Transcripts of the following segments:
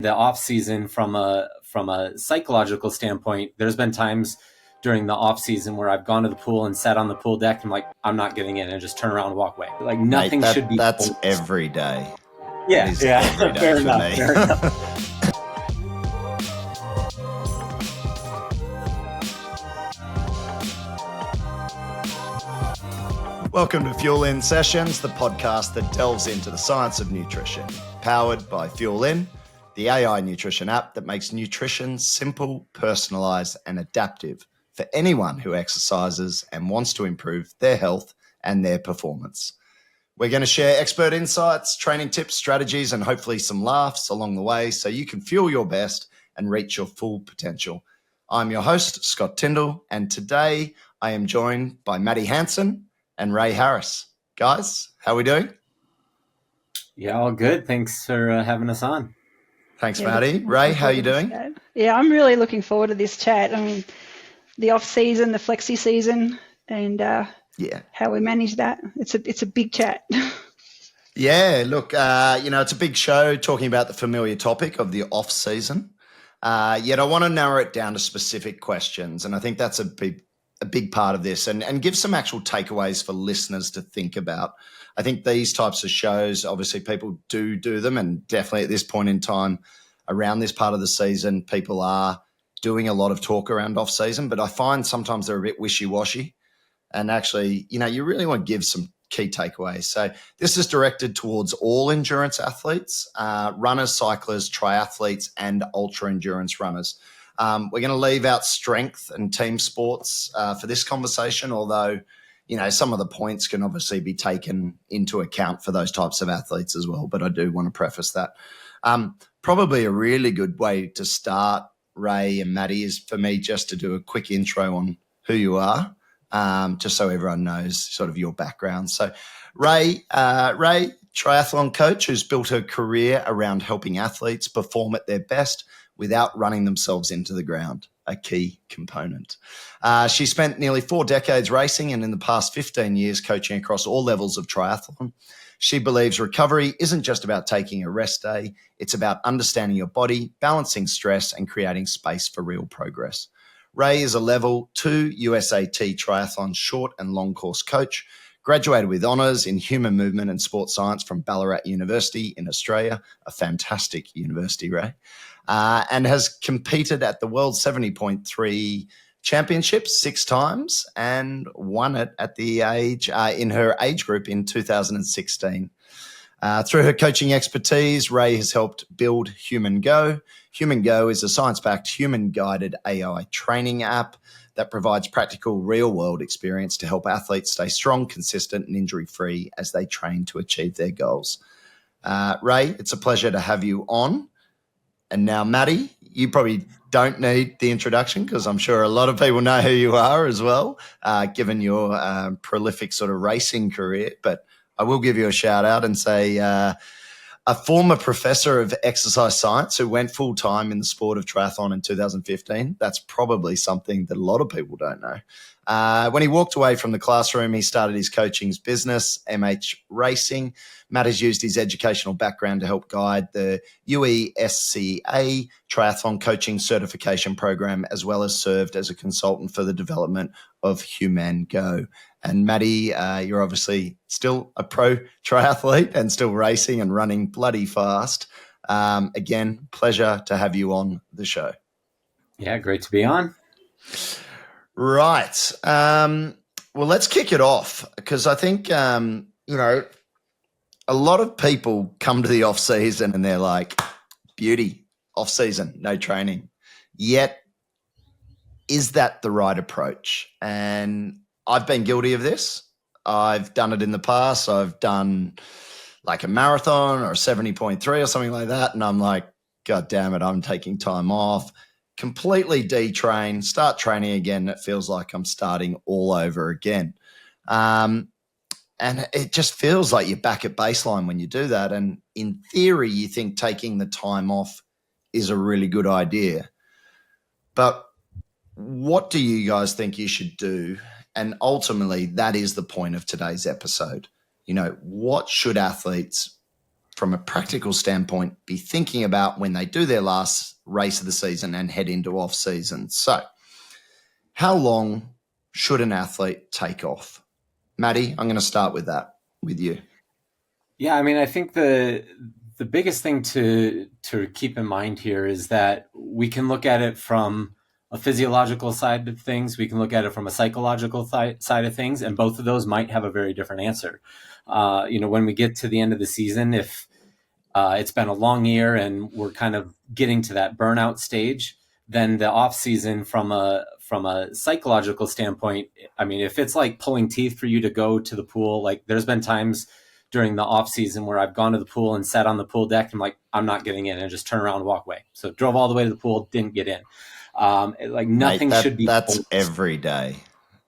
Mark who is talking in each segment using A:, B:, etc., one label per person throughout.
A: The off season from a psychological standpoint, there's been times during the off season where I've gone to the pool and sat on the pool deck and I'm like, I'm not getting in, and just turn around and walk away. Like nothing should be.
B: That's every day.
A: Yeah,
B: every day
A: fair
B: for
A: enough,
B: me.
A: fair enough.
B: Welcome to Fuel In Sessions, the podcast that delves into the science of nutrition. Powered by Fuel In, the AI nutrition app that makes nutrition simple, personalised and adaptive for anyone who exercises and wants to improve their health and their performance. We're going to share expert insights, training tips, strategies, and hopefully some laughs along the way so you can fuel your best and reach your full potential. I'm your host, Scott Tindal, and today I am joined by Maddie Hanson and Ray Harris. Guys, how are we doing?
A: Yeah, all good. Thanks for having us on.
B: Thanks, Maddie. Ray, how are you doing?
C: Yeah, I'm really looking forward to this chat. I mean, the off season, the flexi season, and how we manage that. It's a big chat.
B: Yeah, look, it's a big show talking about the familiar topic of the off season. Yet I want to narrow it down to specific questions, and I think that's a big part of this, and give some actual takeaways for listeners to think about. I think these types of shows, obviously people do them, and definitely at this point in time around this part of the season, people are doing a lot of talk around off season, but I find sometimes they're a bit wishy-washy, and actually, you really want to give some key takeaways. So this is directed towards all endurance athletes, runners, cyclists, triathletes, and ultra endurance runners. We're going to leave out strength and team sports for this conversation, although, some of the points can obviously be taken into account for those types of athletes as well. But I do want to preface that. Probably a really good way to start, Ray and Maddie, is for me just to do a quick intro on who you are, just so everyone knows sort of your background. So Ray, triathlon coach who's built her career around helping athletes perform at their best without running themselves into the ground, a key component. She spent nearly 4 decades racing and in the past 15 years coaching across all levels of triathlon. She believes recovery isn't just about taking a rest day, it's about understanding your body, balancing stress, and creating space for real progress. Ray is a level 2 USAT triathlon short and long course coach, graduated with honours in human movement and sports science from Ballarat University in Australia, a fantastic university, Ray, and has competed at the World 70.3 Championships 6 times and won it at the age in her age group in 2016. Through her coaching expertise, Ray has helped build Humango. Humango is a science-backed, human-guided AI training app that provides practical, real-world experience to help athletes stay strong, consistent, and injury-free as they train to achieve their goals. Ray, it's a pleasure to have you on. And now, Maddie, you probably don't need the introduction because I'm sure a lot of people know who you are as well, given your prolific sort of racing career. But I will give you a shout out and say a former professor of exercise science who went full time in the sport of triathlon in 2015. That's probably something that a lot of people don't know. When he walked away from the classroom, he started his coaching business, MH Racing. Matt has used his educational background to help guide the UESCA Triathlon Coaching Certification Program, as well as served as a consultant for the development of Humango. And Maddie, you're obviously still a pro triathlete and still racing and running bloody fast. Again, pleasure to have you on the show.
A: Yeah, great to be on.
B: Right. Well, let's kick it off because I think, a lot of people come to the off season and they're like, beauty, off season, no training. Yet, is that the right approach? And I've been guilty of this. I've done it in the past. I've done like a marathon or a 70.3 or something like that. And I'm like, God damn it, I'm taking time off, completely detrain, start training again. It feels like I'm starting all over again. And it just feels like you're back at baseline when you do that. And in theory, you think taking the time off is a really good idea. But what do you guys think you should do? And ultimately, that is the point of today's episode. What should athletes from a practical standpoint, be thinking about when they do their last race of the season and head into off season. So how long should an athlete take off? Maddie, I'm going to start with that with you.
A: Yeah, I mean, I think the biggest thing to keep in mind here is that we can look at it from a physiological side of things. We can look at it from a psychological side of things, and both of those might have a very different answer. When we get to the end of the season, if it's been a long year and we're kind of getting to that burnout stage, then the off season from a psychological standpoint, I mean, if it's like pulling teeth for you to go to the pool, like there's been times during the off season where I've gone to the pool and sat on the pool deck and I'm like, I'm not getting in, and just turn around and walk away. So drove all the way to the pool, didn't get in. Nothing should be.
B: That's forced. Every day.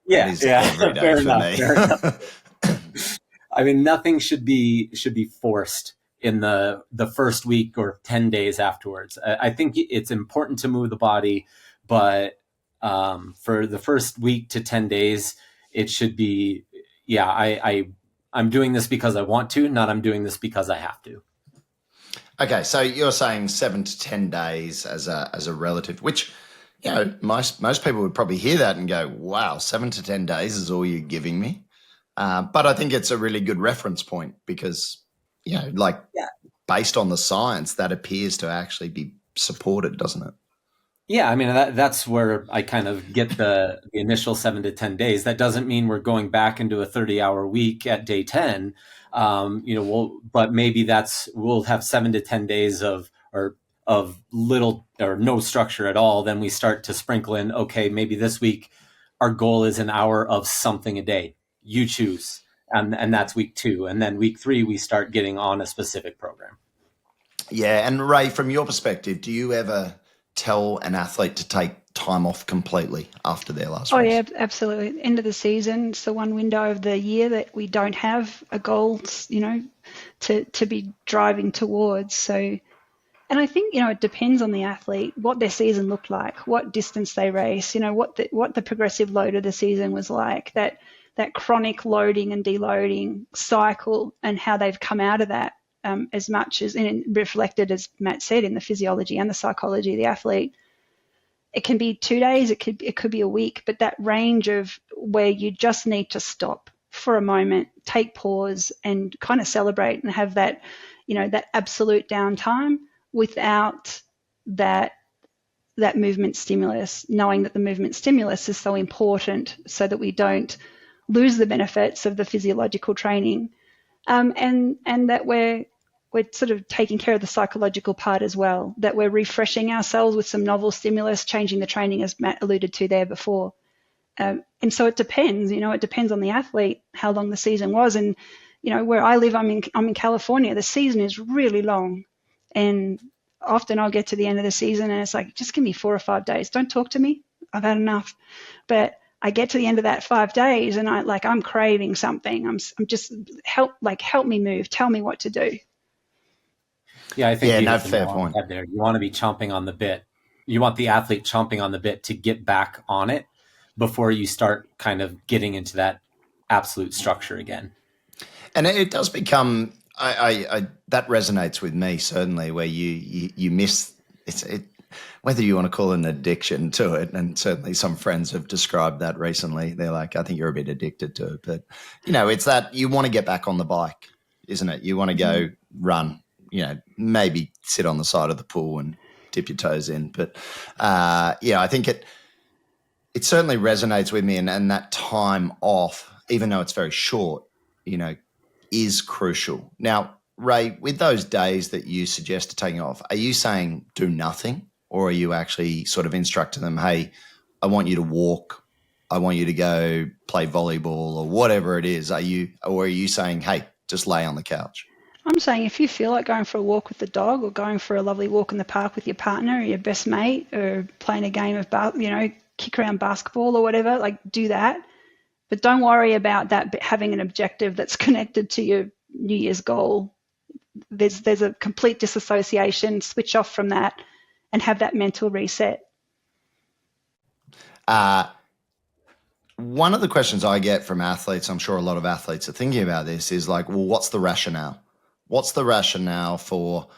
A: Yeah,
B: that is every day for me.
A: Fair enough. I mean, nothing should be forced in the first week or 10 days afterwards. I think it's important to move the body, but for the first week to 10 days, it should be, I'm doing this because I want to, not I'm doing this because I have to.
B: Okay, so you're saying 7 to 10 days as a relative, which, most people would probably hear that and go, wow, 7 to 10 days is all you're giving me. But I think it's a really good reference point because, based on the science, that appears to actually be supported, doesn't it?
A: Yeah, I mean, that's where I kind of get the initial 7 to 10 days. That doesn't mean we're going back into a 30-hour week at day 10. But maybe we'll have 7 to 10 days of little or no structure at all. Then we start to sprinkle in, okay, maybe this week our goal is an hour of something a day. You choose. And that's week 2. And then week 3, we start getting on a specific program.
B: Yeah. And Ray, from your perspective, do you ever tell an athlete to take time off completely after their last race?
C: Oh, yeah, absolutely. End of the season, it's the one window of the year that we don't have a goal, to be driving towards. So, and I think, it depends on the athlete, what their season looked like, what distance they race, what the progressive load of the season was like, that chronic loading and deloading cycle, and how they've come out of that. As much as, and reflected, as Matt said, in the physiology and the psychology of the athlete. It can be 2 days, it could be a week, but that range of where you just need to stop for a moment, take pause, and kind of celebrate and have that, that absolute downtime without that movement stimulus, knowing that the movement stimulus is so important so that we don't lose the benefits of the physiological training. And that we're sort of taking care of the psychological part as well, that we're refreshing ourselves with some novel stimulus, changing the training, as Matt alluded to there before. And so it depends, it depends on the athlete, how long the season was. And, where I live, I'm in California, the season is really long. And often I'll get to the end of the season and it's like, just give me 4 or 5 days. Don't talk to me. I've had enough. But I get to the end of that 5 days and I'm craving something. I'm just help me move. Tell me what to do.
A: Yeah, I think
B: fair point.
A: There, you want to be chomping on the bit. You want the athlete chomping on the bit to get back on it before you start kind of getting into that absolute structure again.
B: And it does become, I that resonates with me certainly, where you miss it. Whether you want to call it an addiction to it, and certainly some friends have described that recently. They're like, I think you're a bit addicted to it. But, it's that you want to get back on the bike, isn't it? You want to go run, maybe sit on the side of the pool and dip your toes in. But, I think it certainly resonates with me. And that time off, even though it's very short, is crucial. Now, Ray, with those days that you suggest taking off, are you saying do nothing? Or are you actually sort of instructing them, hey, I want you to walk, I want you to go play volleyball or whatever it is? Are you saying, hey, just lay on the couch?
C: I'm saying if you feel like going for a walk with the dog or going for a lovely walk in the park with your partner or your best mate or playing a game of, kick around basketball or whatever, do that. But don't worry about that having an objective that's connected to your New Year's goal. There's a complete disassociation, switch off from that, and have that mental reset.
B: One of the questions I get from athletes, I'm sure a lot of athletes are thinking about this, is like, well, what's the rationale? What's the rationale for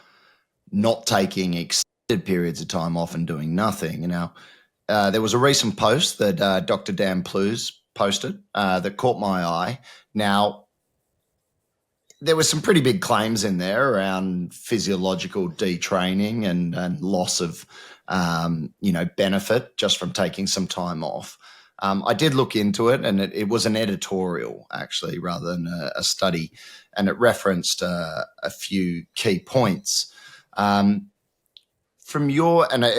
B: not taking extended periods of time off and doing nothing? There was a recent post that Dr. Dan Plews posted that caught my eye. Now, there were some pretty big claims in there around physiological detraining and loss of, benefit just from taking some time off. I did look into it, and it was an editorial actually, rather than a study, and it referenced a few key points. It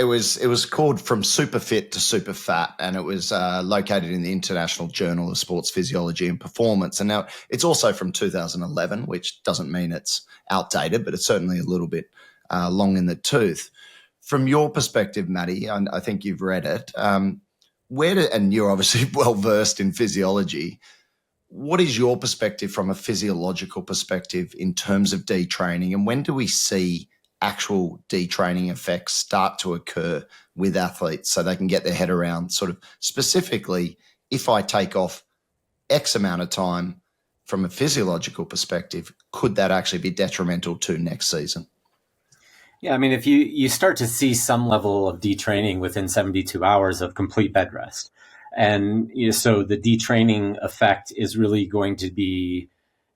B: was called From Super Fit to Super Fat, and it was located in the International Journal of Sports Physiology and Performance. And now it's also from 2011, which doesn't mean it's outdated, but it's certainly a little bit long in the tooth. From your perspective, Maddie, I think you've read it. And you're obviously well versed in physiology. What is your perspective from a physiological perspective in terms of detraining, and when do we see actual detraining effects start to occur with athletes so they can get their head around sort of specifically, if I take off X amount of time from a physiological perspective, could that actually be detrimental to next season?
A: Yeah, I mean, if you start to see some level of detraining within 72 hours of complete bed rest, and so the detraining effect is really going to be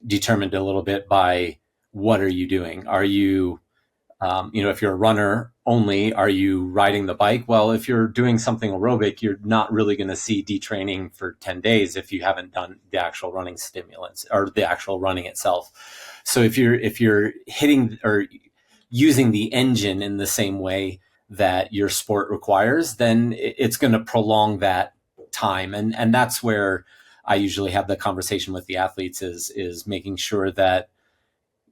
A: determined a little bit by what are you doing? Are you if you're a runner only, are you riding the bike? Well, if you're doing something aerobic, you're not really going to see detraining for 10 days if you haven't done the actual running stimulants or the actual running itself. So if you're hitting or using the engine in the same way that your sport requires, then it's going to prolong that time. And that's where I usually have the conversation with the athletes is making sure that,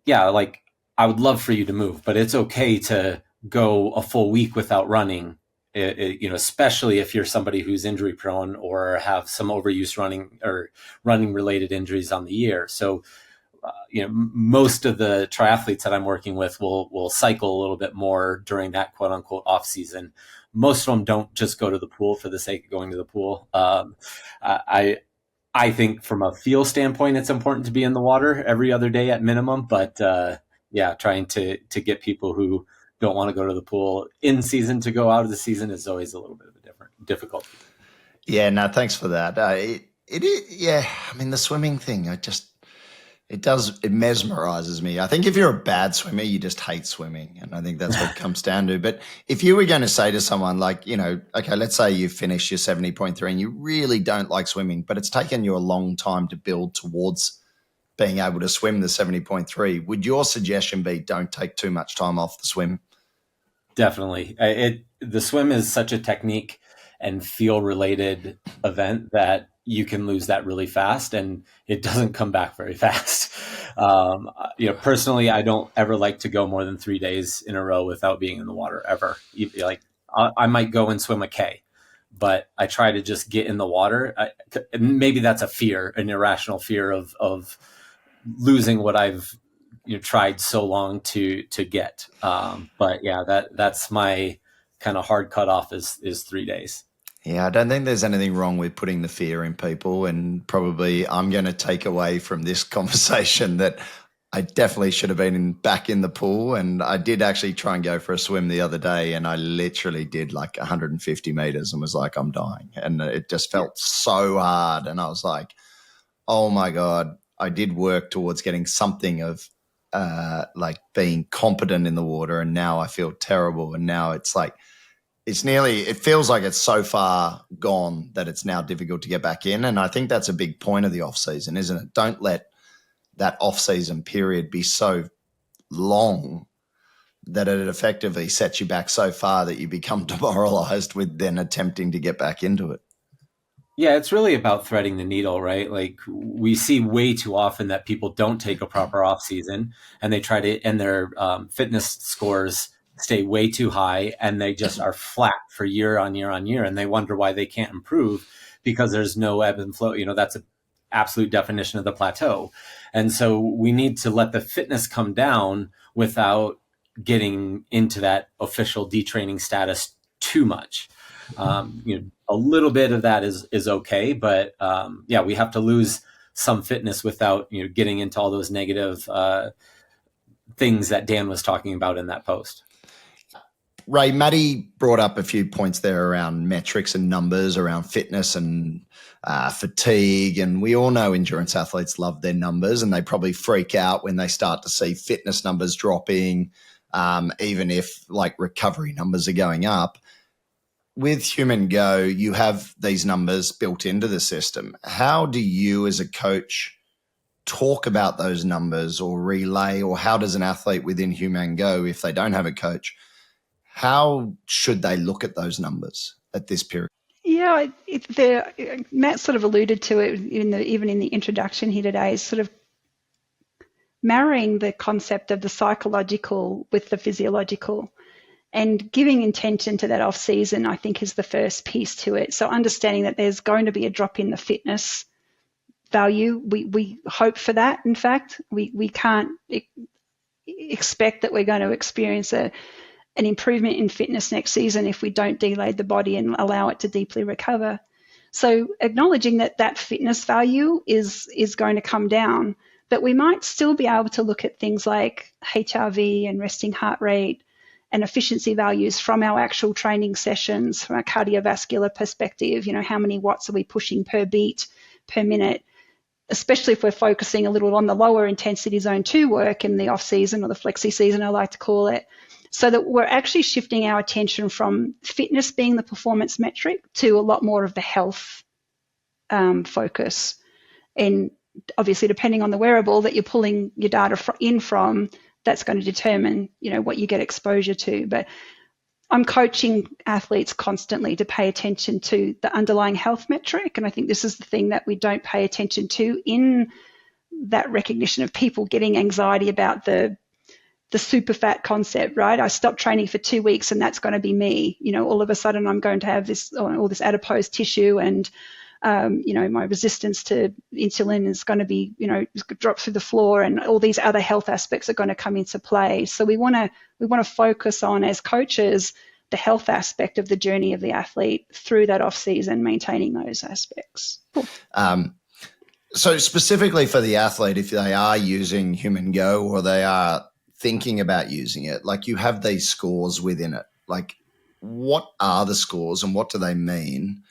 A: yeah, like, I would love for you to move, but it's okay to go a full week without running, especially if you're somebody who's injury prone or have some overuse running or running related injuries on the year. So, most of the triathletes that I'm working with will cycle a little bit more during that quote unquote off season. Most of them don't just go to the pool for the sake of going to the pool. I think from a feel standpoint, it's important to be in the water every other day at minimum, but trying to get people who don't want to go to the pool in season to go out of the season is always a little bit of a difficulty.
B: Yeah, no, thanks for that. It is, yeah. I mean, the swimming thing, it mesmerizes me. I think if you're a bad swimmer, you just hate swimming, and I think that's what it comes down to. But if you were going to say to someone like, okay, let's say you finish your 70.3 and you really don't like swimming, but it's taken you a long time to build towards being able to swim the 70.3, would your suggestion be don't take too much time off the swim?
A: Definitely. The swim is such a technique and feel related event that you can lose that really fast, and it doesn't come back very fast. Personally, I don't ever like to go more than 3 days in a row without being in the water ever. Like I might go and swim a K, but I try to just get in the water. Maybe that's a fear, an irrational fear of losing what I've tried so long to get. But yeah, that's my kind of hard cutoff is 3 days.
B: Yeah, I don't think there's anything wrong with putting the fear in people, and probably I'm going to take away from this conversation that I definitely should have been back in the pool. And I did actually try and go for a swim the other day, and I literally did like 150 meters and was like, I'm dying. And it just felt so hard. And I was like, oh my God, I did work towards getting something of like being competent in the water, and now I feel terrible. And now it's like, it feels like it's so far gone that it's now difficult to get back in. And I think that's a big point of the off season, isn't it? Don't let that off season period be so long that it effectively sets you back so far that you become demoralized with then attempting to get back into it.
A: Yeah, it's really about threading the needle, right? Like we see way too often that people don't take a proper off season, and they try to, and their fitness scores stay way too high, and they just are flat for year on year on year, and they wonder why they can't improve because there's no ebb and flow. That's an absolute definition of the plateau. And so we need to let the fitness come down without getting into that official detraining status too much. A little bit of that is okay, but we have to lose some fitness without getting into all those negative things that Dan was talking about in that post.
B: Ray, Maddie brought up a few points there around metrics and numbers, around fitness and fatigue. And we all know endurance athletes love their numbers, and they probably freak out when they start to see fitness numbers dropping, even if like recovery numbers are going up. With Humango, you have these numbers built into the system. How do you as a coach talk about those numbers or relay, or how does an athlete within Humango, if they don't have a coach, how should they look at those numbers at this period?
C: Yeah, Matt sort of alluded to it even in the introduction here today, is sort of marrying the concept of the psychological with the physiological, and giving intention to that off season, I think, is the first piece to it. So understanding that there's going to be a drop in the fitness value. We hope for that. In fact, we can't expect that we're going to experience an improvement in fitness next season if we don't deload the body and allow it to deeply recover. So acknowledging that that fitness value is going to come down, but we might still be able to look at things like HRV and resting heart rate and efficiency values from our actual training sessions, from a cardiovascular perspective. How many watts are we pushing per beat, per minute, especially if we're focusing a little on the lower intensity zone 2 work in the off season, or the flexi season, I like to call it, so that we're actually shifting our attention from fitness being the performance metric to a lot more of the health focus. And obviously, depending on the wearable that you're pulling your data in from, that's going to determine, what you get exposure to. But I'm coaching athletes constantly to pay attention to the underlying health metric. And I think this is the thing that we don't pay attention to in that recognition of people getting anxiety about the super fat concept, right? I stopped training for 2 weeks and that's going to be me. All of a sudden I'm going to have all this adipose tissue, and my resistance to insulin is going to be, drop through the floor, and all these other health aspects are going to come into play. So we want to focus on, as coaches, the health aspect of the journey of the athlete through that off season, maintaining those aspects. Cool.
B: So specifically for the athlete, if they are using Humango or they are thinking about using it, like, you have these scores within it. Like, what are the scores and what do they mean?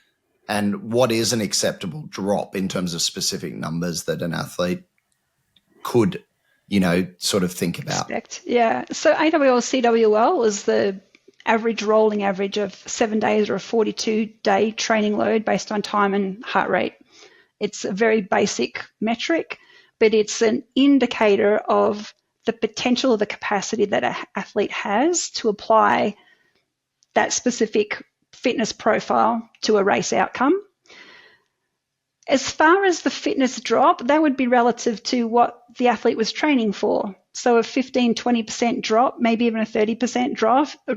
B: And what is an acceptable drop in terms of specific numbers that an athlete could, sort of think about?
C: Yeah. So AWL CWL is the rolling average of 7 days, or a 42-day training load based on time and heart rate. It's a very basic metric, but it's an indicator of the potential or the capacity that an athlete has to apply that specific fitness profile to a race outcome. As far as the fitness drop, that would be relative to what the athlete was training for. So a 15-20% drop, maybe even a 30%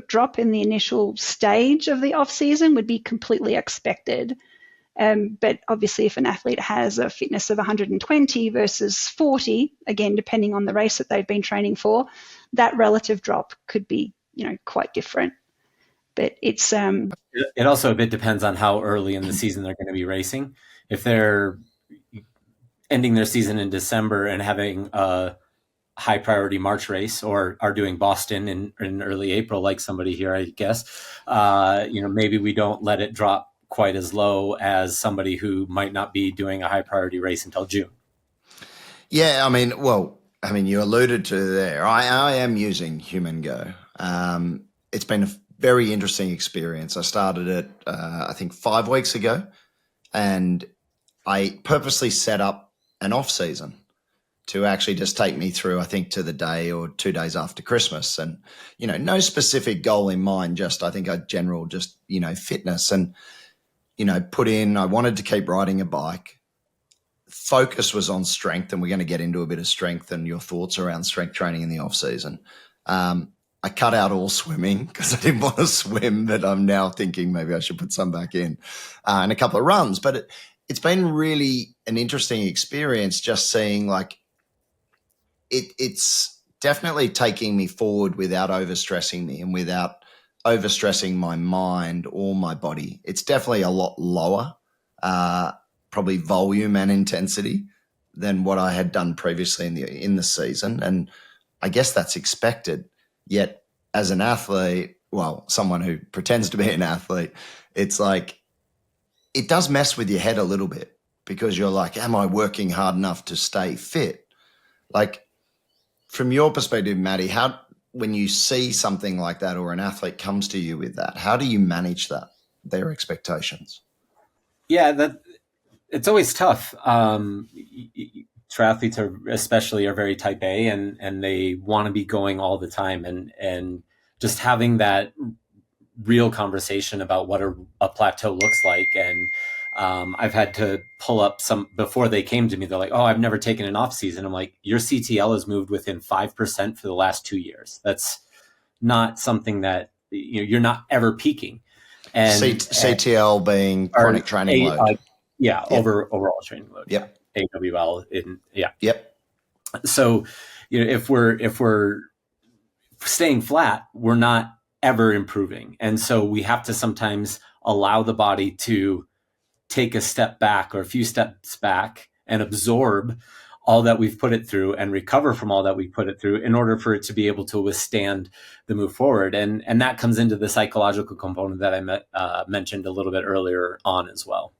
C: drop in the initial stage of the off season would be completely expected. But obviously, if an athlete has a fitness of 120 versus 40, again, depending on the race that they've been training for, that relative drop could be, quite different. But it's
A: it also a bit depends on how early in the season they're going to be racing. If they're ending their season in December and having a high priority March race, or are doing Boston in early April, like somebody here, I guess, maybe we don't let it drop quite as low as somebody who might not be doing a high priority race until June.
B: Yeah, you alluded to there. I am using Humango. It's been a very interesting experience. I started it, I think, 5 weeks ago, and I purposely set up an off season to actually just take me through, I think, to the day or 2 days after Christmas. And, no specific goal in mind, just, I think, a general just, fitness. And, I wanted to keep riding a bike. Focus was on strength, and we're going to get into a bit of strength and your thoughts around strength training in the off season. I cut out all swimming because I didn't want to swim, but I'm now thinking maybe I should put some back in, and a couple of runs. But it's been really an interesting experience just seeing, like, it's definitely taking me forward without overstressing me and without overstressing my mind or my body. It's definitely a lot lower, probably volume and intensity than what I had done previously in the season. And I guess that's expected. Yet as an athlete, well, someone who pretends to be an athlete, it's like it does mess with your head a little bit because you're like, am I working hard enough to stay fit? Like, from your perspective, Maddie, how, when you see something like that or an athlete comes to you with that, how do you manage that, their expectations?
A: Yeah, that it's always tough. Triathletes are very type A, and they want to be going all the time, and just having that real conversation about what a plateau looks like. And I've had to pull up some before they came to me. They're like, "Oh, I've never taken an off season." I'm like, "Your CTL has moved within 5% for the last 2 years. That's not something that you're not ever peaking." And
B: CTL being
A: or
B: chronic training load.
A: yeah,
B: Yep.
A: overall training load. Yeah,
B: Yep.
A: AWL. Yeah.
B: Yep.
A: So, if we're staying flat, we're not ever improving, and so we have to sometimes allow the body to take a step back or a few steps back and absorb all that we've put it through and recover from all that we've put it through in order for it to be able to withstand the move forward. And that comes into the psychological component that I mentioned a little bit earlier on as well.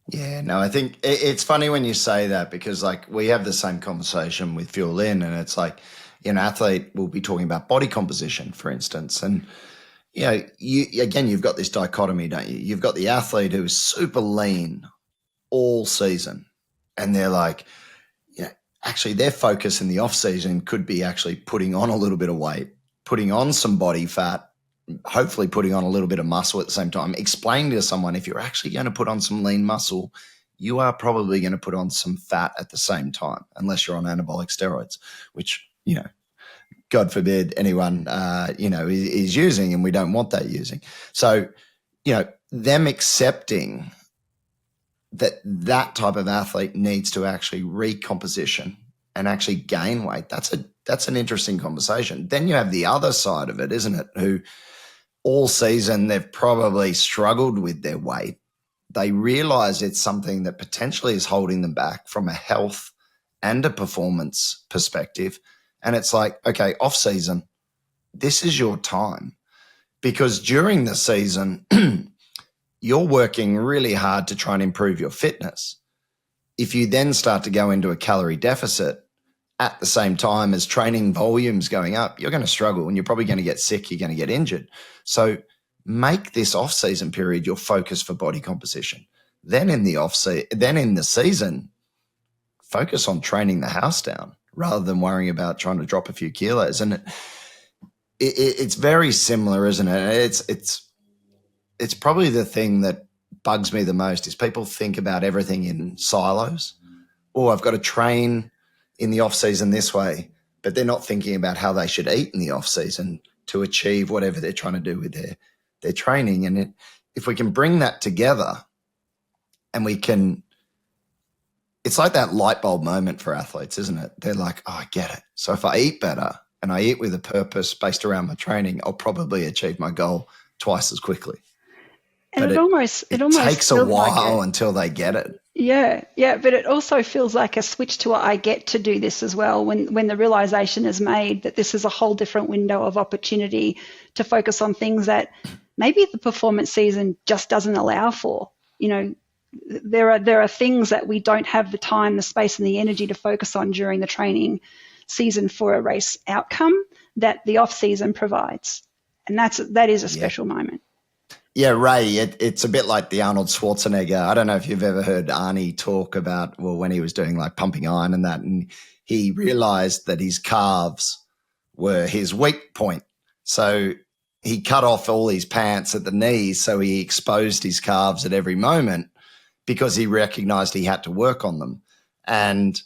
B: Yeah, no, I think it's funny when you say that because, like, we have the same conversation with Fuel In, and it's like, an athlete will be talking about body composition, for instance. And, you've got this dichotomy, don't you? You've got the athlete who is super lean all season, and they're like, actually their focus in the off season could be actually putting on a little bit of weight, putting on some body fat, hopefully putting on a little bit of muscle at the same time. Explaining to someone, if you're actually going to put on some lean muscle, you are probably going to put on some fat at the same time, unless you're on anabolic steroids, which, God forbid anyone, is using, and we don't want that using. So, them accepting that type of athlete needs to actually recomposition and actually gain weight. That's an interesting conversation. Then you have the other side of it, isn't it? Who all season they've probably struggled with their weight. They realize it's something that potentially is holding them back from a health and a performance perspective. And it's like, okay, off season, this is your time, because during the season, you're working really hard to try and improve your fitness. If you then start to go into a calorie deficit at the same time as training volumes going up, you're going to struggle and you're probably going to get sick. You're going to get injured. So make this off-season period your focus for body composition. Then in the season, focus on training the house down rather than worrying about trying to drop a few kilos. And it's very similar, isn't it? It's probably the thing that bugs me the most is people think about everything in silos. Oh, I've got to train in the off season this way, but they're not thinking about how they should eat in the off season to achieve whatever they're trying to do with their training. And if we can bring that together, and it's like that light bulb moment for athletes, isn't it? They're like, oh, I get it. So if I eat better and I eat with a purpose based around my training, I'll probably achieve my goal twice as quickly.
C: And
B: but
C: it almost
B: takes a while
C: like
B: until they get it.
C: Yeah, but it also feels like a switch to I get to do this as well when the realization is made that this is a whole different window of opportunity to focus on things that maybe the performance season just doesn't allow for. There are things that we don't have the time, the space, and the energy to focus on during the training season for a race outcome that the off season provides, and that is a special moment.
B: Yeah, Ray, it's a bit like the Arnold Schwarzenegger. I don't know if you've ever heard Arnie talk about, when he was doing like pumping iron and that, and he realized that his calves were his weak point. So he cut off all his pants at the knees, so he exposed his calves at every moment because he recognized he had to work on them. And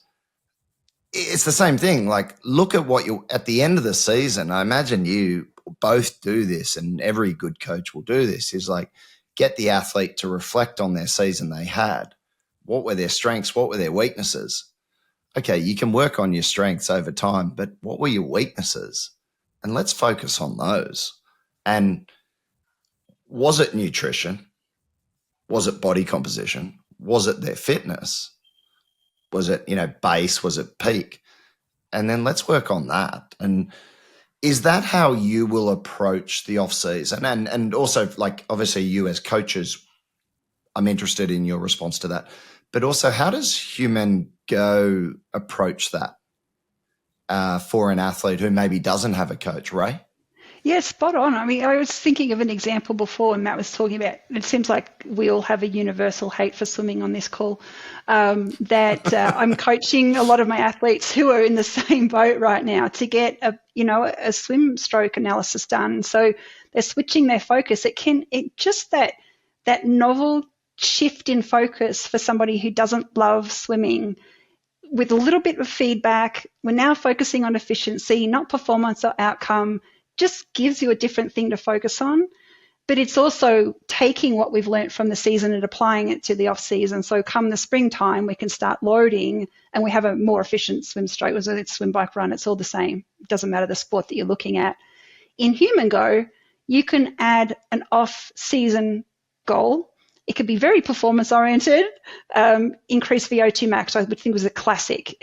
B: it's the same thing. Like, look at at the end of the season, I imagine you both do this, and every good coach will do this, is like get the athlete to reflect on their season they had. What were their strengths? What were their weaknesses? Okay, you can work on your strengths over time, but what were your weaknesses? And let's focus on those. And was it nutrition? Was it body composition? Was it their fitness? Was it, base? Was it peak? and then let's work on that. And is that how you will approach the off season? And also, like, obviously you as coaches, I'm interested in your response to that. But also, how does Human Go approach that for an athlete who maybe doesn't have a coach, Ray?
C: Yeah, spot on. I mean, I was thinking of an example before, and Matt was talking about. It seems like we all have a universal hate for swimming on this call. I'm coaching a lot of my athletes who are in the same boat right now to get a swim stroke analysis done. So they're switching their focus. That novel shift in focus for somebody who doesn't love swimming, with a little bit of feedback. We're now focusing on efficiency, not performance or outcome. Just gives you a different thing to focus on. But it's also taking what we've learned from the season and applying it to the off season. So come the springtime, we can start loading and we have a more efficient swim stroke. Whether it's swim, bike, run, it's all the same. It doesn't matter the sport that you're looking at. In Humango, you can add an off season goal. It could be very performance oriented, increase VO2 max, I would think was a classic.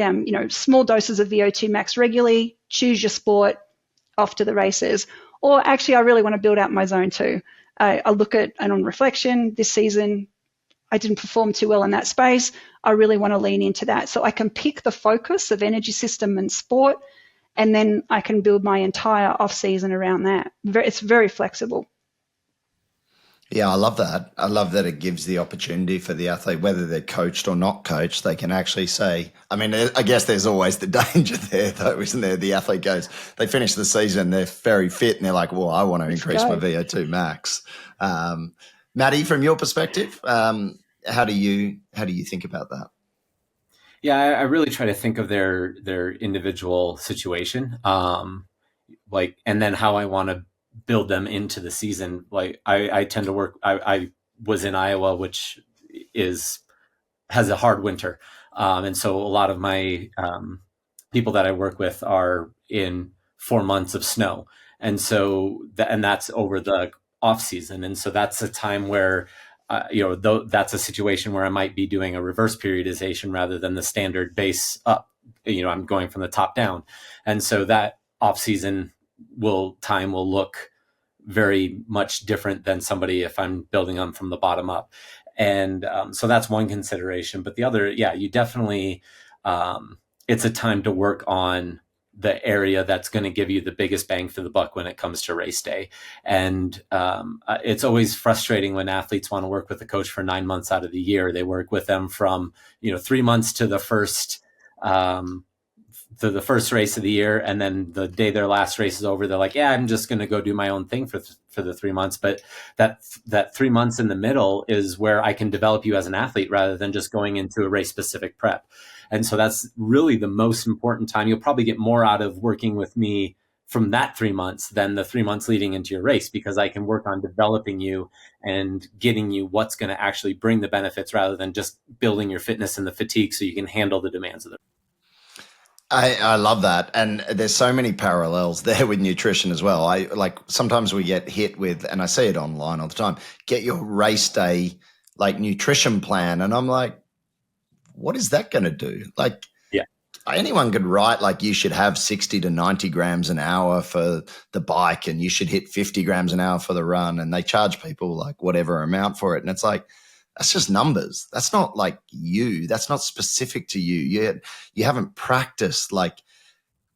C: Small doses of VO2 max regularly, choose your sport, off to the races. Or actually, I really want to build out my zone too. I look at, and on reflection, this season, I didn't perform too well in that space. I really want to lean into that. So I can pick the focus of energy system and sport, and then I can build my entire off season around that. It's very flexible.
B: Yeah, I love that. I love that it gives the opportunity for the athlete, whether they're coached or not coached, they can actually say, I mean, I guess there's always the danger there, though, isn't there? The athlete goes, they finish the season, they're very fit, and they're like, well, I want to increase my VO2 max. Maddie, from your perspective, how do you think about that?
A: Yeah, I really try to think of their individual situation, and then how I want to build them into the season. Like I tend to work. I was in Iowa, which has a hard winter, and so a lot of my people that I work with are in 4 months of snow, and so that's over the off season, and so that's a time where that's a situation where I might be doing a reverse periodization rather than the standard base up. I'm going from the top down, and so that off season time will look very much different than somebody if I'm building them from the bottom up. And so that's one consideration. But the other, you definitely, it's a time to work on the area that's going to give you the biggest bang for the buck when it comes to race day. And it's always frustrating when athletes want to work with a coach for 9 months out of the year. They work with them from 3 months to the first race of the year, and then the day their last race is over, they're like, yeah, I'm just going to go do my own thing for the 3 months. But that 3 months in the middle is where I can develop you as an athlete rather than just going into a race specific prep. And so that's really the most important time. You'll probably get more out of working with me from that 3 months than the 3 months leading into your race, because I can work on developing you and getting you what's going to actually bring the benefits rather than just building your fitness and the fatigue so you can handle the demands of the.
B: I love that. And there's so many parallels there with nutrition as well. Sometimes we get hit with, and I see it online all the time, get your race day, nutrition plan. And I'm like, what is that going to do? Anyone could write, you should have 60 to 90 grams an hour for the bike and you should hit 50 grams an hour for the run. And they charge people whatever amount for it. And it's that's just numbers. That's not you. That's not specific to you. You haven't practiced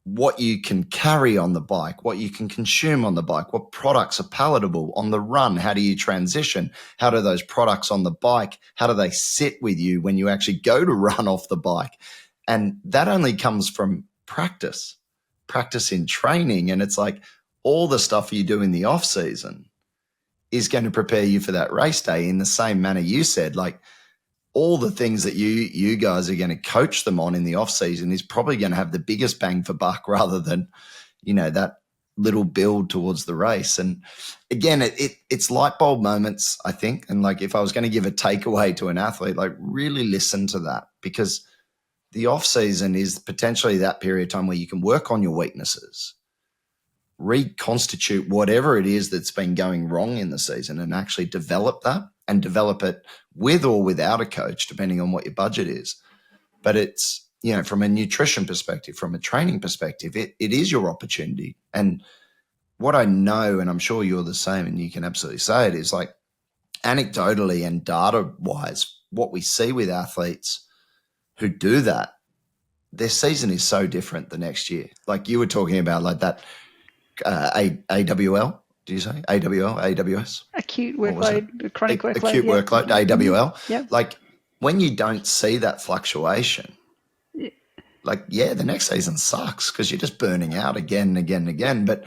B: what you can carry on the bike, what you can consume on the bike, what products are palatable on the run. How do you transition? How do those products on the bike, how do they sit with you when you actually go to run off the bike? And that only comes from practice in training. And it's all the stuff you do in the off season is going to prepare you for that race day in the same manner you said. All the things that you guys are going to coach them on in the off season is probably going to have the biggest bang for buck rather than, that little build towards the race. And again, it's light bulb moments, I think. And if I was going to give a takeaway to an athlete, really listen to that, because the off season is potentially that period of time where you can work on your weaknesses, reconstitute whatever it is that's been going wrong in the season, and actually develop that, and develop it with or without a coach, depending on what your budget is. But it's from a nutrition perspective, from a training perspective, it is your opportunity. And what I know, and I'm sure you're the same, and you can absolutely say it, is like anecdotally and data wise, what we see with athletes who do that, their season is so different the next year. Like you were talking about, like that AWL. Do you say AWL, AWS?
C: Acute
B: What was it?
C: workload, chronic workload.
B: Acute workload, AWL.
C: Yep.
B: Like when you don't see that fluctuation, like, the next season sucks because you're just burning out again and again and again. But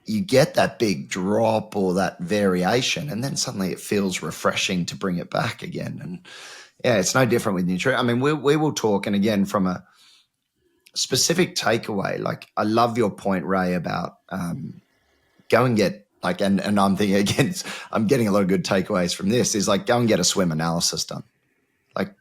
B: you get that big drop or that variation, and then suddenly it feels refreshing to bring it back again. And it's no different with nutrition. I mean, we will talk, and again, from a specific takeaway, like I love your point, Ray, about go and get like, and I'm thinking again, I'm getting a lot of good takeaways from this, is like go and get a swim analysis done. Like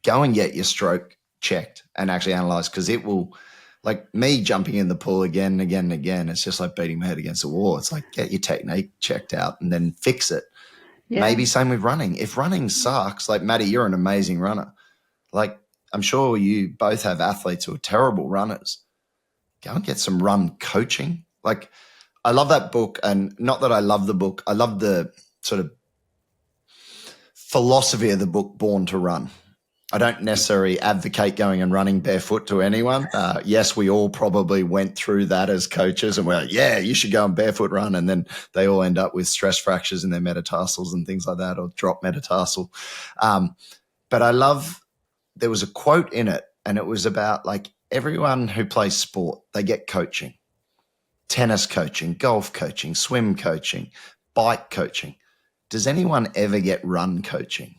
B: go and get your stroke checked and actually analyzed, because it will, like me jumping in the pool again and again and again, it's just like beating my head against the wall. It's like, get your technique checked out and then fix it. Yeah. Maybe same with running. If running sucks, like Maddie, you're an amazing runner. Like I'm sure you both have athletes who are terrible runners. Go and get some run coaching. Like I love that book, and not that I love the book, I love the sort of philosophy of the book, Born to Run. I don't necessarily advocate going and running barefoot to anyone. Yes, we all probably went through that as coaches, and we're like, yeah, you should go and barefoot run. And then they all end up with stress fractures in their metatarsals and things like that, or drop metatarsal. But I love, there was a quote in it, and it was about like everyone who plays sport, they get coaching, tennis coaching, golf coaching, swim coaching, bike coaching. Does anyone ever get run coaching?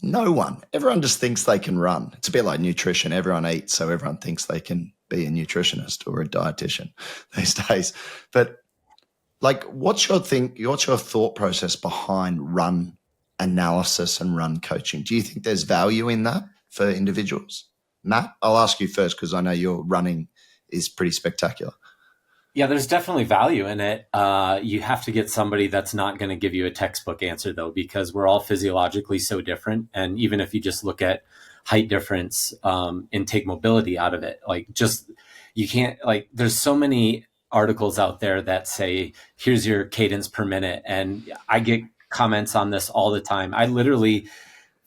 B: No one. Everyone just thinks they can run. It's a bit like nutrition. Everyone eats, so everyone thinks they can be a nutritionist or a dietitian these days. But like, what's your thought process behind run analysis and run coaching? Do you think there's value in that for individuals? Matt, I'll ask you first because I know your running is pretty spectacular.
A: Yeah, there's definitely value in it. You have to get somebody that's not going to give you a textbook answer, though, because we're all physiologically so different. And even if you just look at height difference and take mobility out of it, like just, you can't, like, there's so many articles out there that say, here's your cadence per minute. And I get comments on this all the time. I literally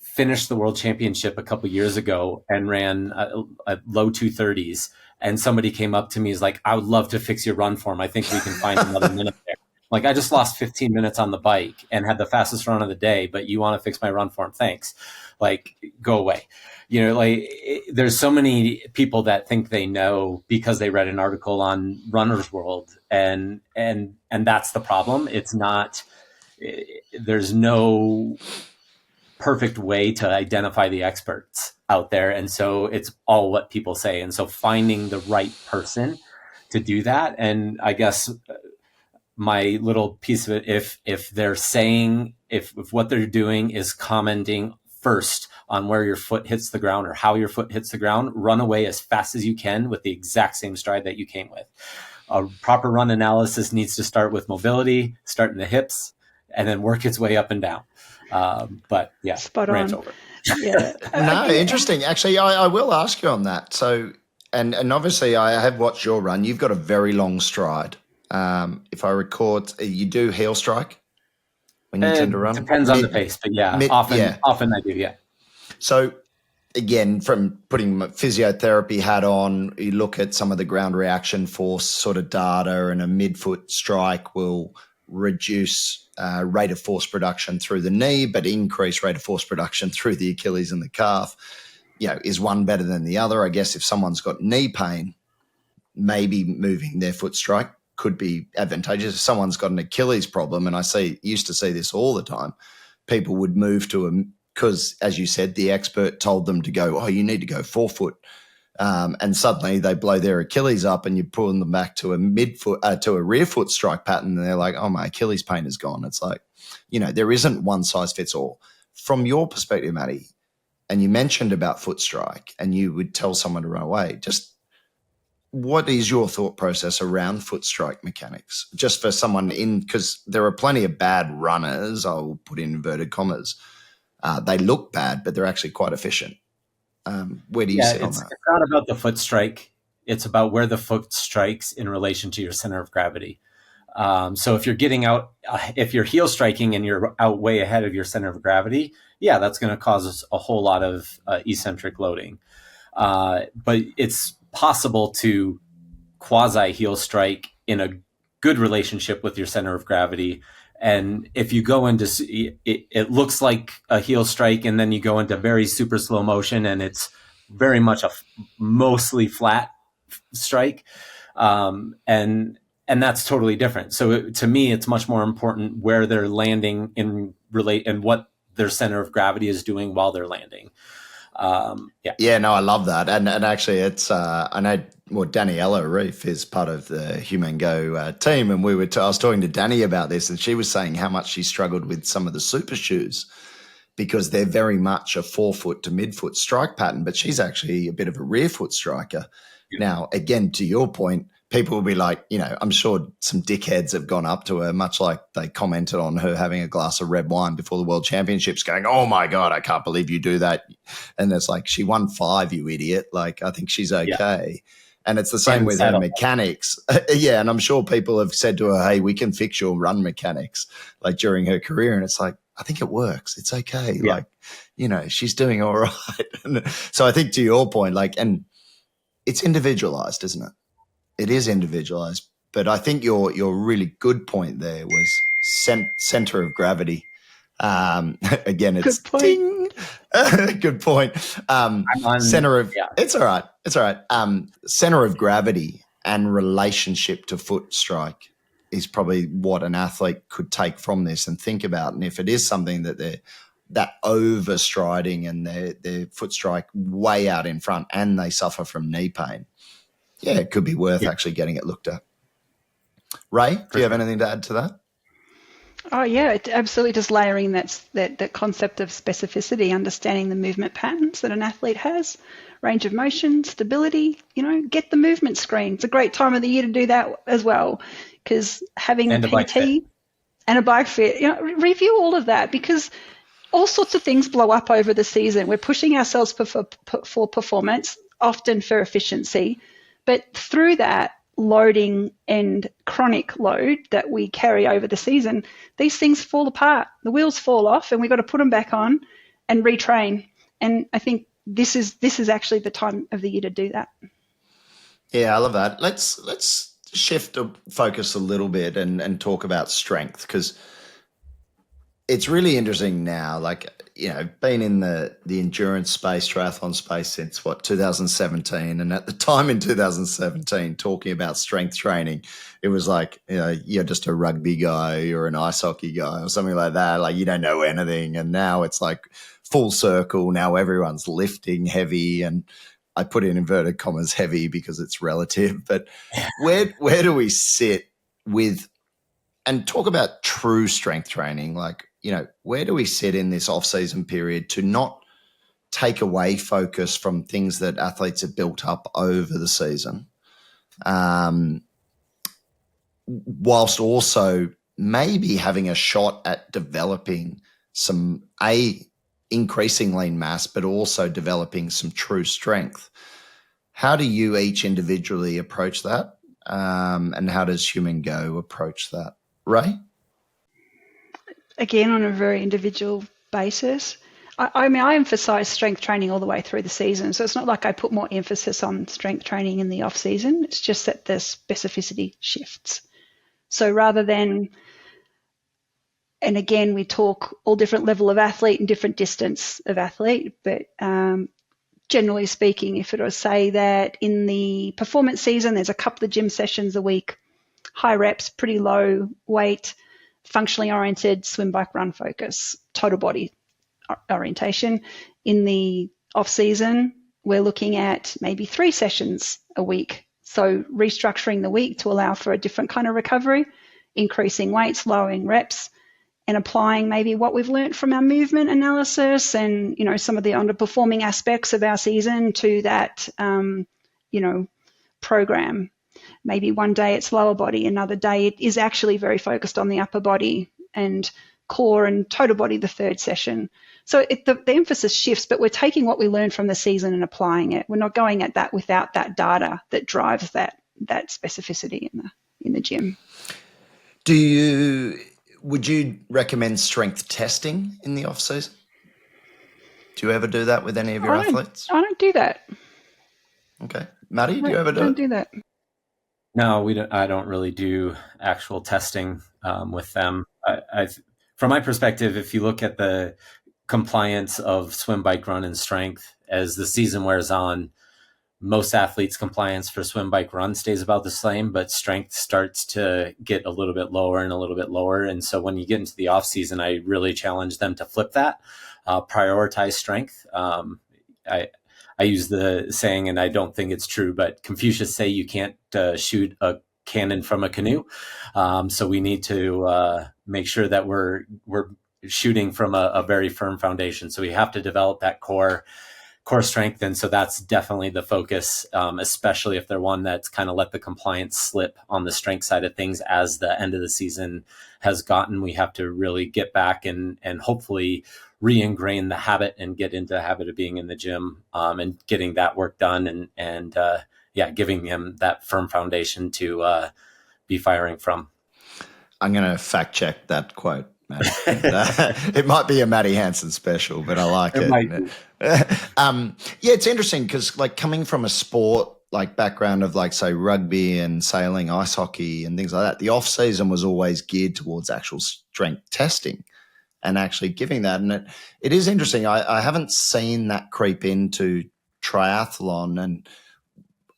A: finished the world championship a couple years ago and ran a low 230s. And somebody came up to me, is like, I would love to fix your run form. I think we can find another minute there. Like, I just lost 15 minutes on the bike and had the fastest run of the day, but you want to fix my run form? Thanks. Like, go away. There's so many people that think they know because they read an article on Runner's World, and that's the problem. It's not, there's no perfect way to identify the experts out there. And so it's all what people say. And so finding the right person to do that. And I guess my little piece of it, if they're saying, if what they're doing is commenting first on where your foot hits the ground or how your foot hits the ground, run away as fast as you can with the exact same stride that you came with. A proper run analysis needs to start with mobility, start in the hips, and then work its way up and down. But yeah,
C: spot
A: rant
C: on.
A: over.
C: Yeah.
B: No, interesting. Actually, I will ask you on that. So, and obviously I have watched your run. You've got a very long stride. If I record, you do heel strike when you tend to run?
A: Depends on the pace, but often I do, yeah.
B: So again, from putting my physiotherapy hat on, you look at some of the ground reaction force sort of data, and a midfoot strike will reduce rate of force production through the knee, but increase rate of force production through the Achilles and the calf. Is one better than the other? I guess if someone's got knee pain, maybe moving their foot strike could be advantageous. If someone's got an Achilles problem, and I used to see this all the time, people would move to because, as you said, the expert told them to go, oh, you need to go 4 foot. And suddenly they blow their Achilles up, and you pull them back to a rear foot strike pattern, and they're like, oh, my Achilles pain is gone. It's like, there isn't one size fits all. From your perspective, Matty, and you mentioned about foot strike, and you would tell someone to run away, just what is your thought process around foot strike mechanics? Just for someone because there are plenty of bad runners, I'll put in inverted commas. They look bad, but they're actually quite efficient. Where do you
A: Yeah,
B: sit on
A: it's
B: that?
A: it's not about the foot strike. It's about where the foot strikes in relation to your center of gravity. So if you're getting out, if you're heel striking and you're out way ahead of your center of gravity, yeah, that's going to cause a whole lot of eccentric loading. But it's possible to quasi heel strike in a good relationship with your center of gravity. And if you go into it looks like a heel strike, and then you go into very super slow motion, and it's very much a mostly flat strike, and that's totally different. So to me, it's much more important where they're landing in relate and what their center of gravity is doing while they're landing. Yeah.
B: Yeah, no, I love that, and actually, it's I know. Well, Daniela Reef is part of the Humango team, and I was talking to Danny about this, and she was saying how much she struggled with some of the super shoes because they're very much a forefoot to midfoot strike pattern, but she's actually a bit of a rear foot striker. Now, again, to your point, people will be like, I'm sure some dickheads have gone up to her, much like they commented on her having a glass of red wine before the World Championships, going, "Oh my God, I can't believe you do that." And it's like, she won 5, you idiot. Like, I think she's okay. And it's the same with her mechanics. Yeah, and I'm sure people have said to her, "Hey, we can fix your run mechanics," like during her career. And it's like, I think it works. It's okay. Yeah. Like, she's doing all right. And so I think to your point, and it's individualized, isn't it? It is individualized. But I think your really good point there was center of gravity. Again, it's
C: good point.
B: Ding. Good point. Center of it's all right. It's all right. Center of gravity and relationship to foot strike is probably what an athlete could take from this and think about. And if it is something that they're that overstriding and their foot strike way out in front and they suffer from knee pain, yeah, it could be worth actually getting it looked at. Ray, do you have anything to add to that?
C: Oh yeah, it absolutely, just layering that concept of specificity, understanding the movement patterns that an athlete has, range of motion, stability, get the movement screen. It's a great time of the year to do that as well, because having PT and a bike fit, review all of that, because all sorts of things blow up over the season. We're pushing ourselves for performance, often for efficiency, but through that loading and chronic load that we carry over the season, these things fall apart. The wheels fall off, and we've got to put them back on and retrain. And I think this is actually the time of the year to do that.
B: Yeah, I love that. Let's shift the focus a little bit and talk about strength, because it's really interesting now. Been in the endurance space, triathlon space since 2017. And at the time in 2017, talking about strength training, it was like, you're just a rugby guy or an ice hockey guy or something like that. Like, you don't know anything. And now it's like full circle. Now everyone's lifting heavy, and I put in inverted commas heavy because it's relative. But where do we sit with, and talk about true strength training? Where do we sit in this off-season period to not take away focus from things that athletes have built up over the season, whilst also maybe having a shot at developing some increasing lean mass, but also developing some true strength? How do you each individually approach that? And how does Humango approach that? Ray?
C: Again, on a very individual basis. I emphasize strength training all the way through the season. So it's not like I put more emphasis on strength training in the off season. It's just that the specificity shifts. So rather than, and again, we talk all different level of athlete and different distance of athlete, but generally speaking, if it was say that in the performance season, there's a couple of gym sessions a week, high reps, pretty low weight, functionally oriented, swim, bike, run focus, total body orientation. In the off season, we're looking at maybe 3 sessions a week. So restructuring the week to allow for a different kind of recovery, increasing weights, lowering reps, and applying maybe what we've learned from our movement analysis and, some of the underperforming aspects of our season to that, program. Maybe one day it's lower body, another day it is actually very focused on the upper body, and core and total body the third session. So the emphasis shifts, but we're taking what we learned from the season and applying it. We're not going at that without that data that drives that specificity in the gym.
B: Would you recommend strength testing in the off season? Do you ever do that with any of your athletes?
C: I don't do that.
B: Okay. Maddie, do you ever do
C: I
B: it?
C: don't do that.
A: No, we don't. I don't really do actual testing with them. From my perspective, if you look at the compliance of swim, bike, run, and strength as the season wears on, most athletes' compliance for swim, bike, run stays about the same, but strength starts to get a little bit lower and a little bit lower. And so when you get into the off season, I really challenge them to flip that, prioritize strength. I use the saying, and I don't think it's true, but Confucius say you can't shoot a cannon from a canoe. So we need to make sure that we're shooting from a very firm foundation. So we have to develop that core strength. And so that's definitely the focus, especially if they're one that's kind of let the compliance slip on the strength side of things as the end of the season has gotten. We have to really get back and hopefully re-ingrain the habit and get into the habit of being in the gym and getting that work done and giving him that firm foundation to be firing from. I'm
B: going to fact check that quote, Maddie. It might be a Maddie Hanson special, but I like it. It's interesting because like coming from a sport like background of like say rugby and sailing, ice hockey and things like that, the off season was always geared towards actual strength testing and actually giving that. And it is interesting. I haven't seen that creep into triathlon, and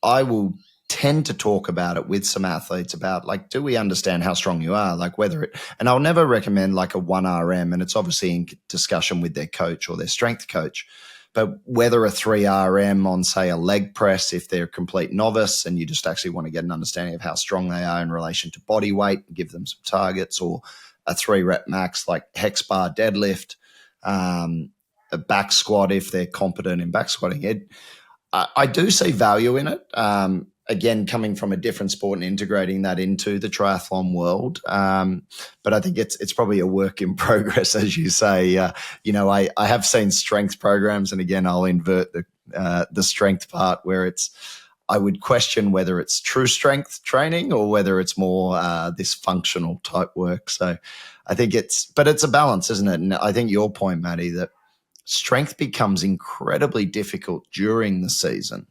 B: I will tend to talk about it with some athletes about like, do we understand how strong you are? Like whether it, and I'll never recommend like a 1RM, and it's obviously in discussion with their coach or their strength coach, but whether a 3RM on say a leg press, if they're a complete novice and you just actually want to get an understanding of how strong they are in relation to body weight and give them some targets, or a 3-rep max like hex bar deadlift, a back squat if they're competent in back squatting. I do see value in it. Again, coming from a different sport and integrating that into the triathlon world. But I think it's probably a work in progress, as you say. I have seen strength programs, and again, I'll invert the strength part where I would question whether it's true strength training or whether it's more this functional type work. So I think it's a balance, isn't it? And I think your point, Maddie, that strength becomes incredibly difficult during the season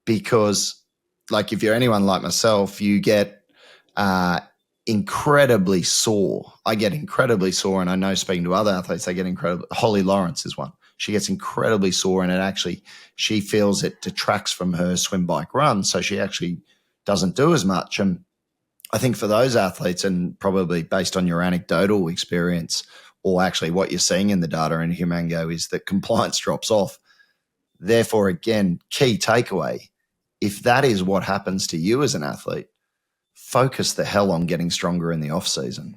B: because, like, if you're anyone like myself, you get incredibly sore. I get incredibly sore, and I know speaking to other athletes, they get incredibly. Holly Lawrence is one. She gets incredibly sore, and she feels it detracts from her swim, bike, run, so she actually doesn't do as much. And I think for those athletes, and probably based on your anecdotal experience, or actually what you're seeing in the data in Humango, is that compliance drops off. Therefore, again, key takeaway, if that is what happens to you as an athlete, focus the hell on getting stronger in the off season.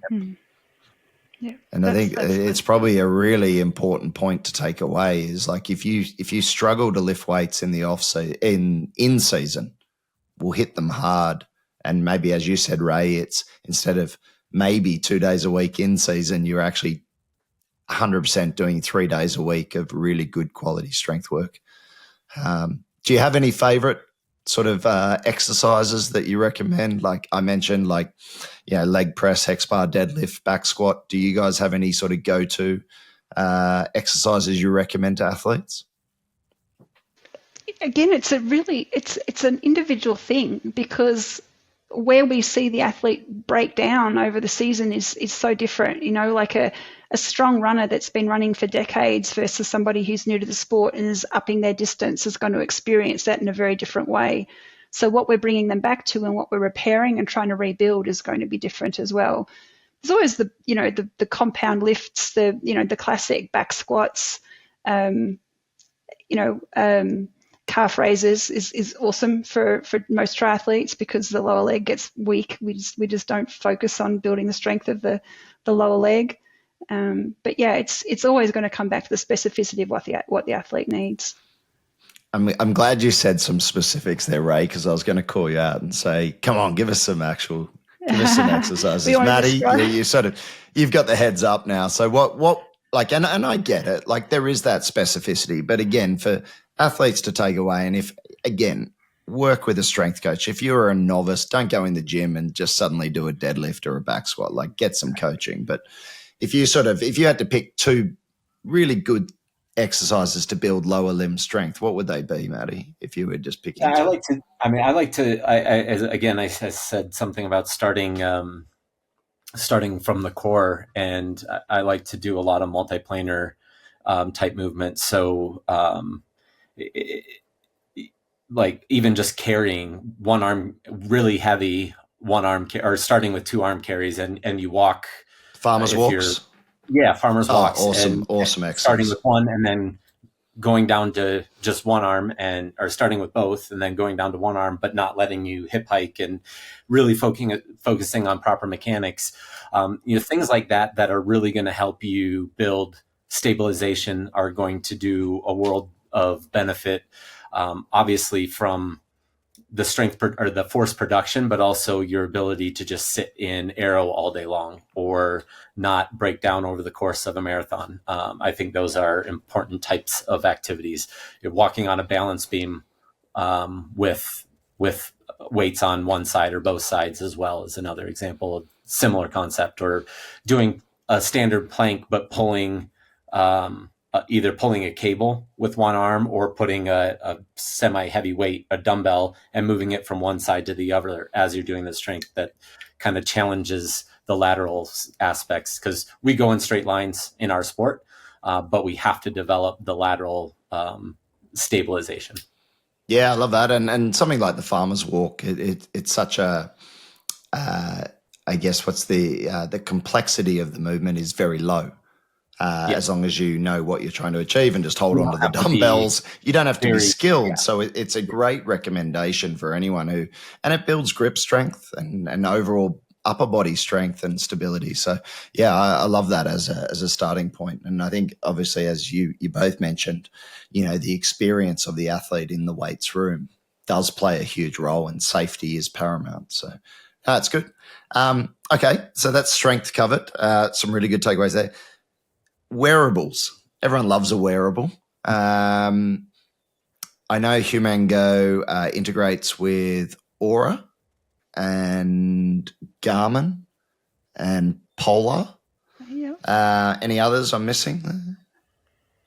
C: Yeah,
B: and I think it's probably a really important point to take away is like if you struggle to lift weights in the off season, in season, we'll hit them hard. And maybe, as you said, Ray, it's instead of maybe 2 days a week in season, you're actually 100% doing 3 days a week of really good quality strength work. Do you have any favorite sort of exercises that you recommend? Like I mentioned, like, leg press, hex bar, deadlift, back squat. Do you guys have any sort of go-to exercises you recommend to athletes?
C: Again, it's an individual thing, because where we see the athlete break down over the season is so different. Like a strong runner that's been running for decades versus somebody who's new to the sport and is upping their distance is going to experience that in a very different way. So what we're bringing them back to and what we're repairing and trying to rebuild is going to be different as well. There's always the compound lifts, the classic back squats, calf raises is awesome for most triathletes because the lower leg gets weak. We just don't focus on building the strength of the lower leg. But yeah, it's always going to come back to the specificity of what the athlete needs.
B: I'm glad you said some specifics there, Ray, because I was going to call you out and say, come on, give us some actual Give us some
C: We
B: exercises,
C: want to
B: Maddie.
C: describe.
B: You've got the heads up now. So what like, and I get it. Like there is that specificity, but again, for athletes to take away, and if again, work with a strength coach. If you're a novice, don't go in the gym and just suddenly do a deadlift or a back squat. Like get some coaching. But if you had to pick two really good exercises to build lower limb strength, what would they be, Maddie? If you were just picking
A: I
B: two.
A: like to. I mean, I like to. I said something about starting from the core, and I like to do a lot of multiplanar type movements. So, it, like even just carrying one arm really heavy, one arm or starting with two arm carries, and you walk
B: Farmers
A: if you're
B: walks.
A: farmers
B: Oh,
A: walks,
B: awesome,
A: and
B: awesome
A: starting
B: exercise.
A: with one and then going down to just one arm, and or starting with both and then going down to one arm, but not letting you hip hike, and really focusing on proper mechanics. Things like that are really going to help you build stabilization, are going to do a world of benefit, obviously from the or the force production, but also your ability to just sit in aero all day long or not break down over the course of a marathon. I think those are important types of activities. You're walking on a balance beam with weights on one side or both sides as well is another example of similar concept, or doing a standard plank but pulling either pulling a cable with one arm or putting a semi heavy weight, a dumbbell, and moving it from one side to the other as you're doing the strength. That kind of challenges the lateral aspects, because we go in straight lines in our sport, but we have to develop the lateral stabilization.
B: Yeah, I love that, and something like the farmer's walk. It's such a, I guess, what's the complexity of the movement is very low. As long as you know what you're trying to achieve and just hold
A: You
B: on to
A: don't
B: the
A: have to be
B: dumbbells, you don't have to be
A: very,
B: skilled. So it's a great recommendation for anyone and it builds grip strength and overall upper body strength and stability. So yeah, I love that as a starting point. And I think obviously, as you both mentioned, the experience of the athlete in the weights room does play a huge role, and safety is paramount. So that's good. Okay, so that's strength covered. Some really good takeaways there. Wearables. Everyone loves a wearable. I know Humango integrates with Aura and Garmin and Polar.
C: Yeah.
B: Any others I'm missing?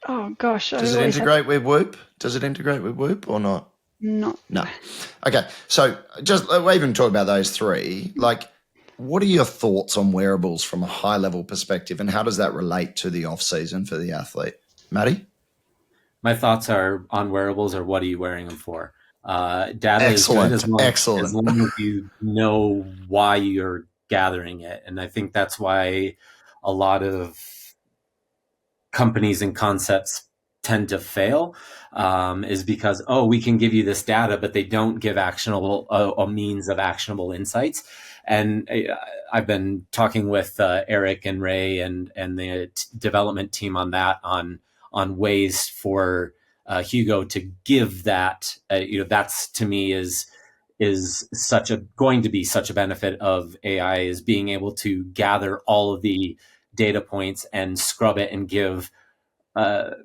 C: Oh gosh,
B: Does it integrate with Whoop? Does it integrate with Whoop or not?
C: Not.
B: No. Okay, so just we even talked about those three. Like, what are your thoughts on wearables from a high level perspective, and how does that relate to the off season for the athlete, Matty?
A: My thoughts are on wearables, or what are you wearing them for? Data is good
B: Excellent,
A: as long
B: excellent.
A: as you know why you're gathering it. And I think that's why a lot of companies and concepts tend to fail, is because, we can give you this data, but they don't give actionable a means of actionable insights. And I've been talking with Eric and Ray and the development team on that, on ways for Hugo to give that. That's, to me, is going to be such a benefit of AI, is being able to gather all of the data points and scrub it and give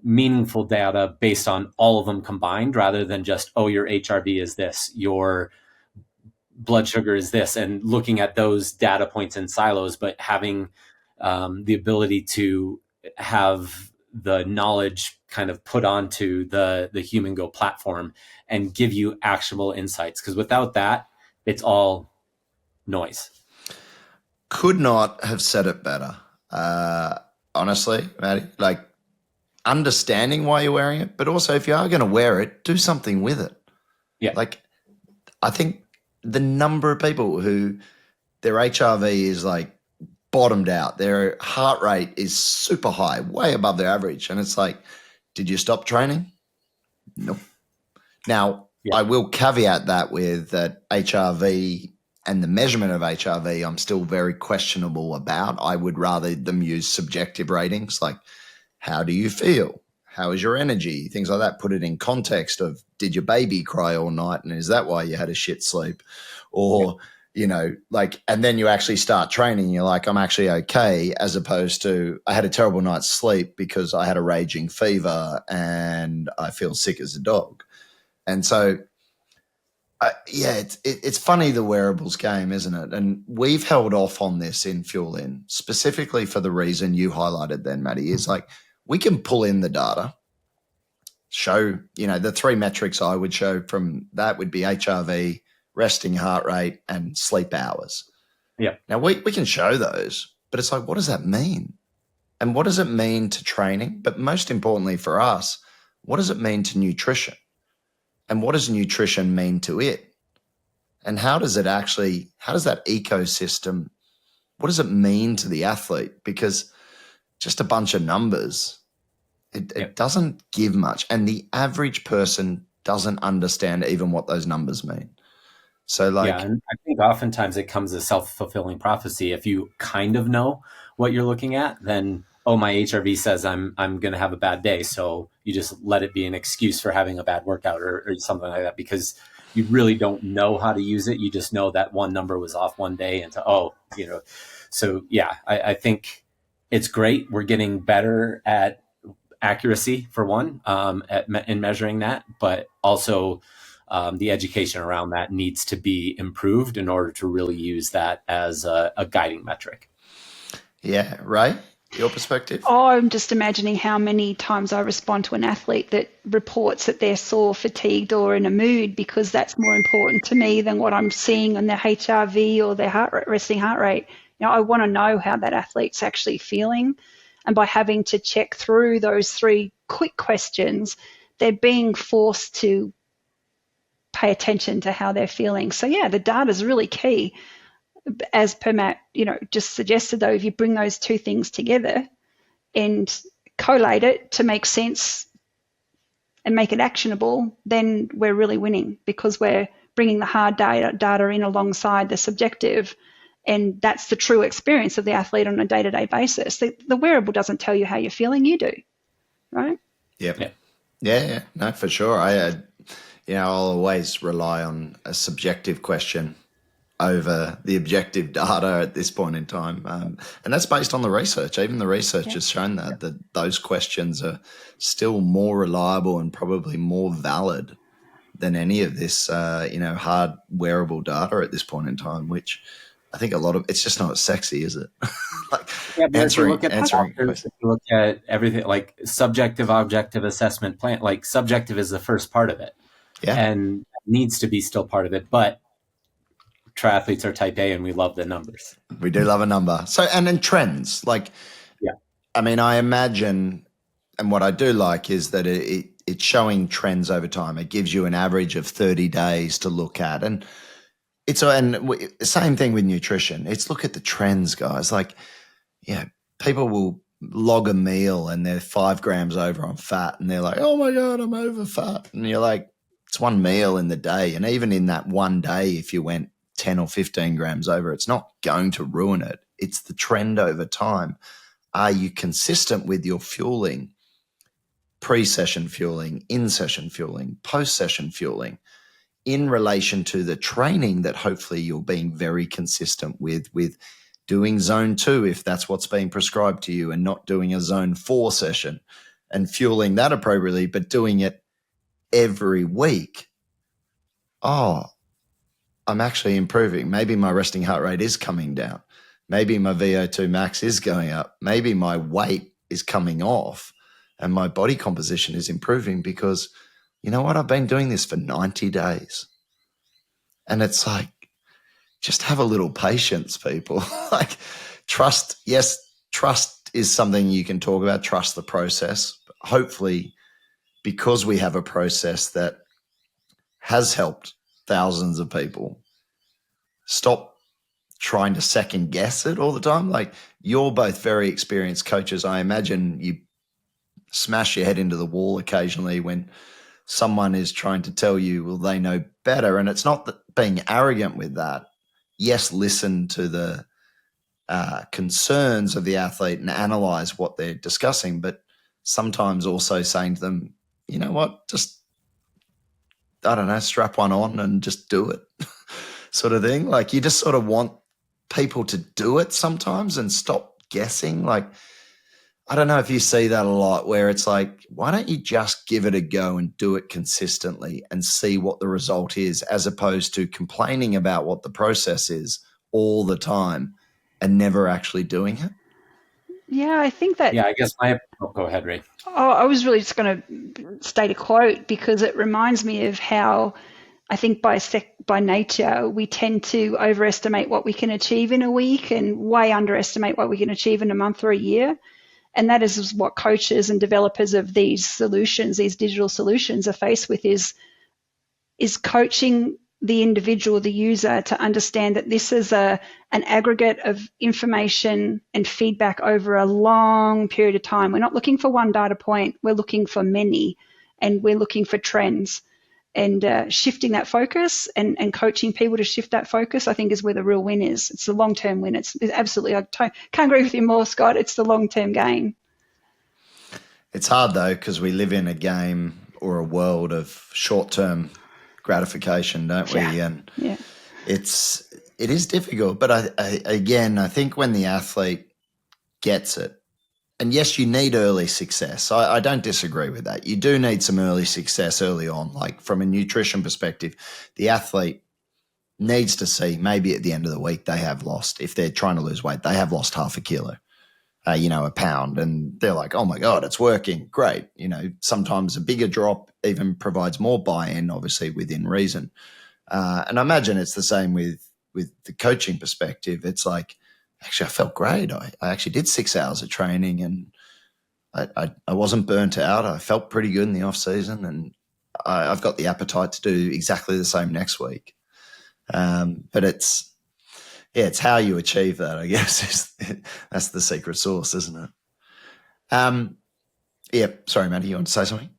A: meaningful data based on all of them combined, rather than just, your HRV is this, your blood sugar is this, and looking at those data points in silos, but having the ability to have the knowledge kind of put onto the Humango platform and give you actionable insights. Because without that, it's all noise.
B: Could not have said it better. Honestly, Maddie, like, understanding why you're wearing it, but also if you are going to wear it, do something with it.
A: Yeah.
B: Like, I think the number of people who their HRV is like bottomed out, their heart rate is super high, way above their average. And it's like, did you stop training? Nope. Now, I will caveat that with that HRV and the measurement of HRV, I'm still very questionable about. I would rather them use subjective ratings like, how do you feel? How is your energy? Things like that. Put it in context of, did your baby cry all night? And is that why you had a shit sleep? Or, like, and then you actually start training. You're like, I'm actually okay, as opposed to I had a terrible night's sleep because I had a raging fever and I feel sick as a dog. And so, it's funny, the wearables game, isn't it? And we've held off on this in Fuel In specifically for the reason you highlighted then, Matty, is like we can pull in the data, show, the three metrics I would show from that would be HRV, resting heart rate, and sleep hours.
A: Yeah.
B: Now we can show those, but it's like, what does that mean? And what does it mean to training? But most importantly for us, what does it mean to nutrition? And what does nutrition mean to it? And how does that ecosystem, what does it mean to the athlete? Because just a bunch of numbers, it doesn't give much. And the average person doesn't understand even what those numbers mean. So
A: and I think oftentimes it comes as self-fulfilling prophecy. If you kind of know what you're looking at, then, my HRV says I'm going to have a bad day. So you just let it be an excuse for having a bad workout or something like that, because you really don't know how to use it. You just know that one number was off one day and so I think it's great. We're getting better at accuracy for one, in measuring that, but also the education around that needs to be improved in order to really use that as a guiding metric.
B: Yeah, Ray, your perspective?
C: I'm just imagining how many times I respond to an athlete that reports that they're sore, fatigued, or in a mood, because that's more important to me than what I'm seeing on their HRV or their resting heart rate. I want to know how that athlete's actually feeling. And by having to check through those 3 quick questions, they're being forced to pay attention to how they're feeling. So the data is really key. As per Matt, just suggested, though, if you bring those 2 things together and collate it to make sense and make it actionable, then we're really winning, because we're bringing the hard data in alongside the subjective, and that's the true experience of the athlete on a day-to-day basis. The wearable doesn't tell you how you're feeling, you do, right?
B: Yep. Yeah, no, for sure. I'll always rely on a subjective question over the objective data at this point in time. And that's based on the research. Even the research has shown that those questions are still more reliable and probably more valid than any of this, hard wearable data at this point in time, which I think it's just not sexy, is it?
A: But if you look at everything like subjective, objective assessment plan, like subjective is the first part of it, and needs to be still part of it. But triathletes are type A and we love the numbers.
B: We do love a number. So, and then trends, I imagine, and what I do like is that it's showing trends over time. It gives you an average of 30 days to look at. And same thing with nutrition. It's look at the trends, guys. People will log a meal and they're 5 grams over on fat and they're like, oh my God, I'm over fat. And you're like, it's one meal in the day. And even in that one day, if you went 10 or 15 grams over, it's not going to ruin it. It's the trend over time. Are you consistent with your fueling, pre-session fueling, in-session fueling, post-session fueling, in relation to the training that hopefully you're being very consistent with doing zone 2 if that's what's being prescribed to you, and not doing a zone 4 session and fueling that appropriately, but doing it every week. I'm actually improving. Maybe my resting heart rate is coming down. Maybe my VO2 max is going up. Maybe my weight is coming off and my body composition is improving, because you know what? I've been doing this for 90 days. And it's like, just have a little patience, people. Trust. Yes, trust is something you can talk about. Trust the process. Hopefully, because we have a process that has helped thousands of people, stop trying to second guess it all the time. You're both very experienced coaches. I imagine you smash your head into the wall occasionally when someone is trying to tell you, well, they know better. And it's not that being arrogant with that. Yes, listen to the concerns of the athlete and analyze what they're discussing, but sometimes also saying to them, you know what, just, I don't know, strap one on and just do it. sort of thing. Like you just sort of want people to do it sometimes and stop guessing. Like, I don't know if you see that a lot where it's like, why don't you just give it a go and do it consistently and see what the result is, as opposed to complaining about what the process is all the time and never actually doing it?
C: Yeah, I think that.
A: Yeah, I guess go ahead, Ray.
C: Oh, I was really just going to state a quote because it reminds me of how I think by nature we tend to overestimate what we can achieve in a week and way underestimate what we can achieve in a month or a year. And that is what coaches and developers of these solutions, these digital solutions, are faced with is coaching the individual, the user, to understand that this is an aggregate of information and feedback over a long period of time. We're not looking for one data point, we're looking for many, and we're looking for trends. And shifting that focus and coaching people to shift that focus, I think, is where the real win is. It's the long-term win. It's absolutely, I can't agree with you more, Scott. It's the long-term gain.
B: It's hard though, because we live in a game or a world of short-term gratification, don't we?
C: Yeah.
B: And
C: Yeah.
B: it is difficult. But I think when the athlete gets it, and yes, you need early success. I don't disagree with that. You do need some early success early on. Like from a nutrition perspective, the athlete needs to see maybe at the end of the week they have lost, if they're trying to lose weight, they have lost half a kilo, a pound. And they're like, oh my God, it's working. Great. Sometimes a bigger drop even provides more buy-in, obviously within reason. And I imagine it's the same with the coaching perspective. It's like, actually, I felt great. I actually did 6 hours of training and I wasn't burnt out. I felt pretty good in the off season, and I've got the appetite to do exactly the same next week. But it's how you achieve that, I guess. That's the secret sauce, isn't it? Sorry, Matty, you want to say something?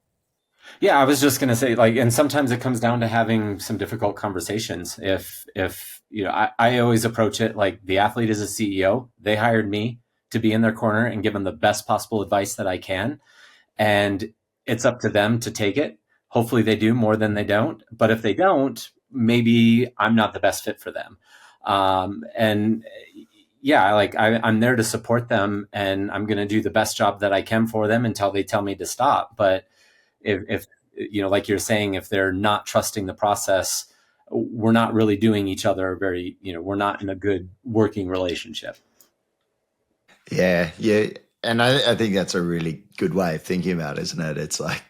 A: Yeah, I was just going to say, and sometimes it comes down to having some difficult conversations. If I always approach it like the athlete is a CEO. They hired me to be in their corner and give them the best possible advice that I can. And it's up to them to take it. Hopefully they do more than they don't. But if they don't, maybe I'm not the best fit for them. And yeah, I'm there to support them, and I'm going to do the best job that I can for them until they tell me to stop. But if like you're saying, if they're not trusting the process, we're not really doing each other we're not in a good working relationship.
B: Yeah. And I think that's a really good way of thinking about it, isn't it? It's like,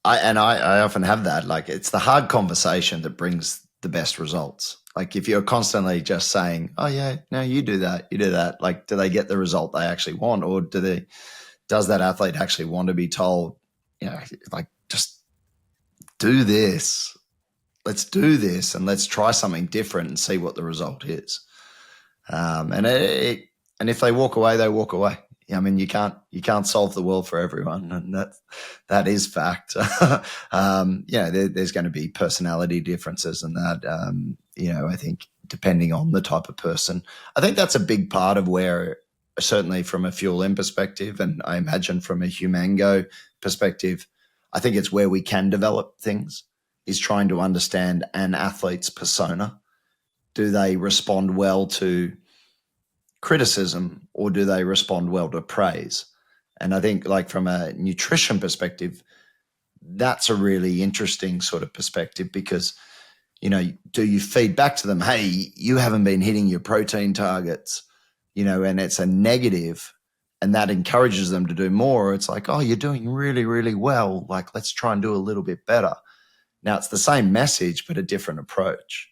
B: I often have that, like, it's the hard conversation that brings the best results. Like if you're constantly just saying, oh yeah, no, you do that. Like, do they get the result they actually want? Or does that athlete actually want to be told, like, just do this, let's do this and let's try something different and see what the result is. And if they walk away, they walk away. I mean, you can't solve the world for everyone, and that is fact. There's going to be personality differences, and that I think depending on the type of person, I think that's a big part of where, certainly from a Fuel M perspective, and I imagine from a Humango perspective, I think it's where we can develop things, is trying to understand an athlete's persona. Do they respond well to criticism, or do they respond well to praise? And I think, like, from a nutrition perspective, that's a really interesting sort of perspective, because do you feed back to them, hey, you haven't been hitting your protein targets, and it's a negative, and that encourages them to do more? It's like, oh, you're doing really, really well, like, let's try and do a little bit better. Now it's the same message but a different approach.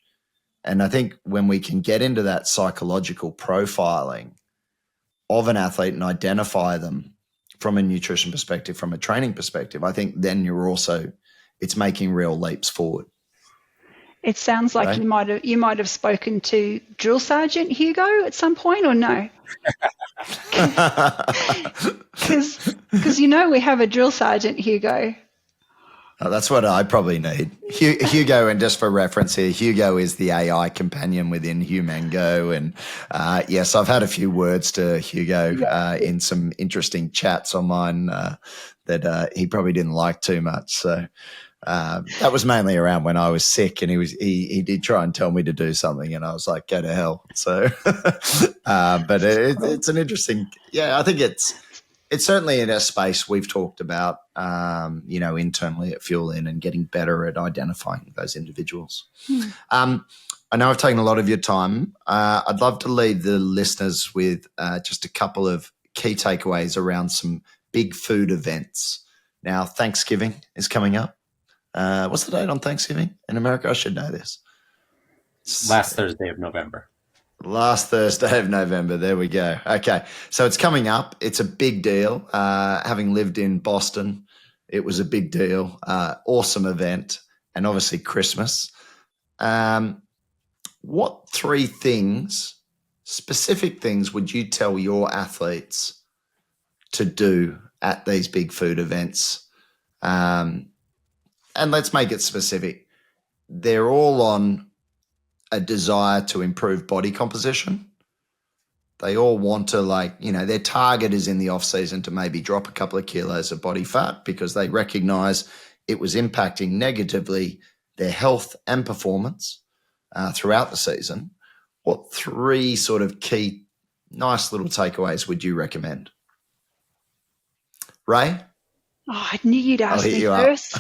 B: And I think when we can get into that psychological profiling of an athlete and identify them from a nutrition perspective, from a training perspective, I think then it's making real leaps forward.
C: It sounds like
B: right?
C: you might have spoken to Drill Sergeant Hugo at some point, or no? Because we have a Drill Sergeant Hugo.
B: Oh, that's what I probably need. Hugo, and just for reference here, Hugo is the AI companion within Humango. And yes, I've had a few words to Hugo in some interesting chats on mine that he probably didn't like too much. So That was mainly around when I was sick, and he did try and tell me to do something, and I was like, go to hell. So, but it's an interesting, I think it's certainly in a space we've talked about, internally at Fuel In and getting better at identifying those individuals. I know I've taken a lot of your time. I'd love to leave the listeners with just a couple of key takeaways around some big food events. Now, Thanksgiving is coming up. What's the date on Thanksgiving in America? I should know this.
A: Last Thursday of November.
B: Last Thursday of November. There we go. Okay. So it's coming up. It's a big deal. Having lived in Boston, it was a big deal. Awesome event. And obviously Christmas. What 3 things, specific things, would you tell your athletes to do at these big food events? And let's make it specific. They're all on a desire to improve body composition. They all want to, their target is in the off season to maybe drop a couple of kilos of body fat because they recognize it was impacting negatively their health and performance throughout the season. What 3 sort of key, nice little takeaways would you recommend? Ray?
C: Oh, I knew you'd ask me first.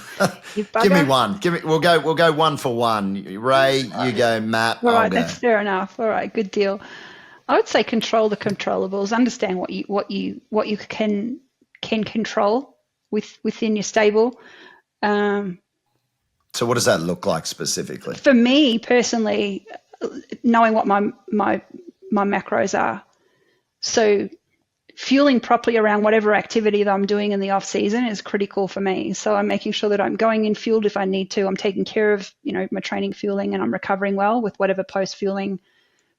C: You bugger.
B: Give me one. We'll go one for one. Ray, you go. Matt,
C: all right,
B: I'll go.
C: That's fair enough. All right, good deal. I would say control the controllables. Understand what you can control within your stable.
B: So what does that look like specifically?
C: For me personally, knowing what my macros are. So fueling properly around whatever activity that I'm doing in the off season is critical for me. So I'm making sure that I'm going in fueled if I need to. I'm taking care of, my training fueling, and I'm recovering well with whatever post fueling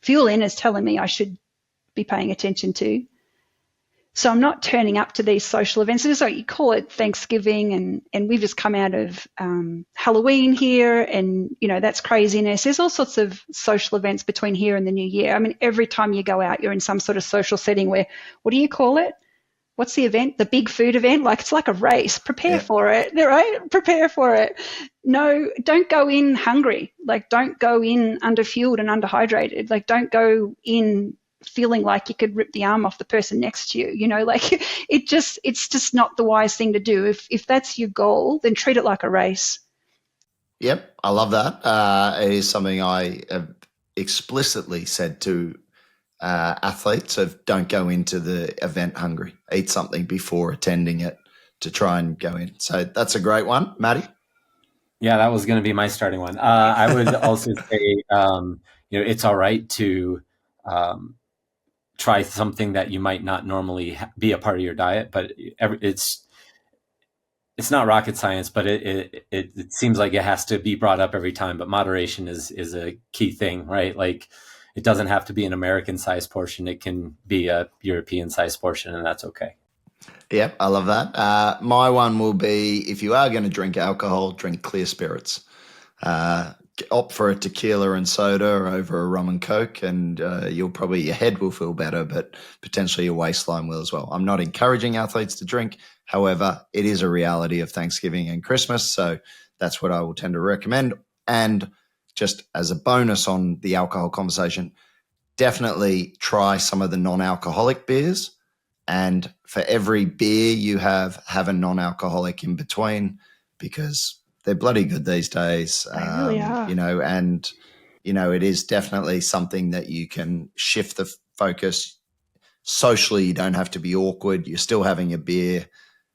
C: Fuel In is telling me I should be paying attention to. So I'm not turning up to these social events. It's like you call it Thanksgiving, and we've just come out of Halloween here, and that's craziness. There's all sorts of social events between here and the new year. I mean, every time you go out, you're in some sort of social setting where, what do you call it? What's the event? The big food event? It's like a race. Prepare for it, right? Prepare for it. No, don't go in hungry. Don't go in underfueled and underhydrated. Don't go in feeling like you could rip the arm off the person next to you. It's just not the wise thing to do. If that's your goal, then treat it like a race.
B: Yep, I love that. It is something I have explicitly said to athletes of don't go into the event hungry. Eat something before attending it to try and go in. So that's a great one. Matty?
A: Yeah, that was going to be my starting one. I would also say, it's all right to try something that you might not normally be a part of your diet, but it's not rocket science, but it seems like it has to be brought up every time. But moderation is a key thing, right? It doesn't have to be an American size portion. It can be a European size portion, and that's okay.
B: Yeah, I love that. My one will be, if you are going to drink alcohol, drink clear spirits. Opt for a tequila and soda over a rum and coke, and your head will feel better, but potentially your waistline will as well. I'm not encouraging athletes to drink. However, it is a reality of Thanksgiving and Christmas, so that's what I will tend to recommend. And just as a bonus on the alcohol conversation, definitely try some of the non-alcoholic beers. And for every beer you have a non-alcoholic in between, because they're bloody good these days.
C: They really are.
B: And it is definitely something that you can shift the focus. Socially, you don't have to be awkward. You're still having a beer.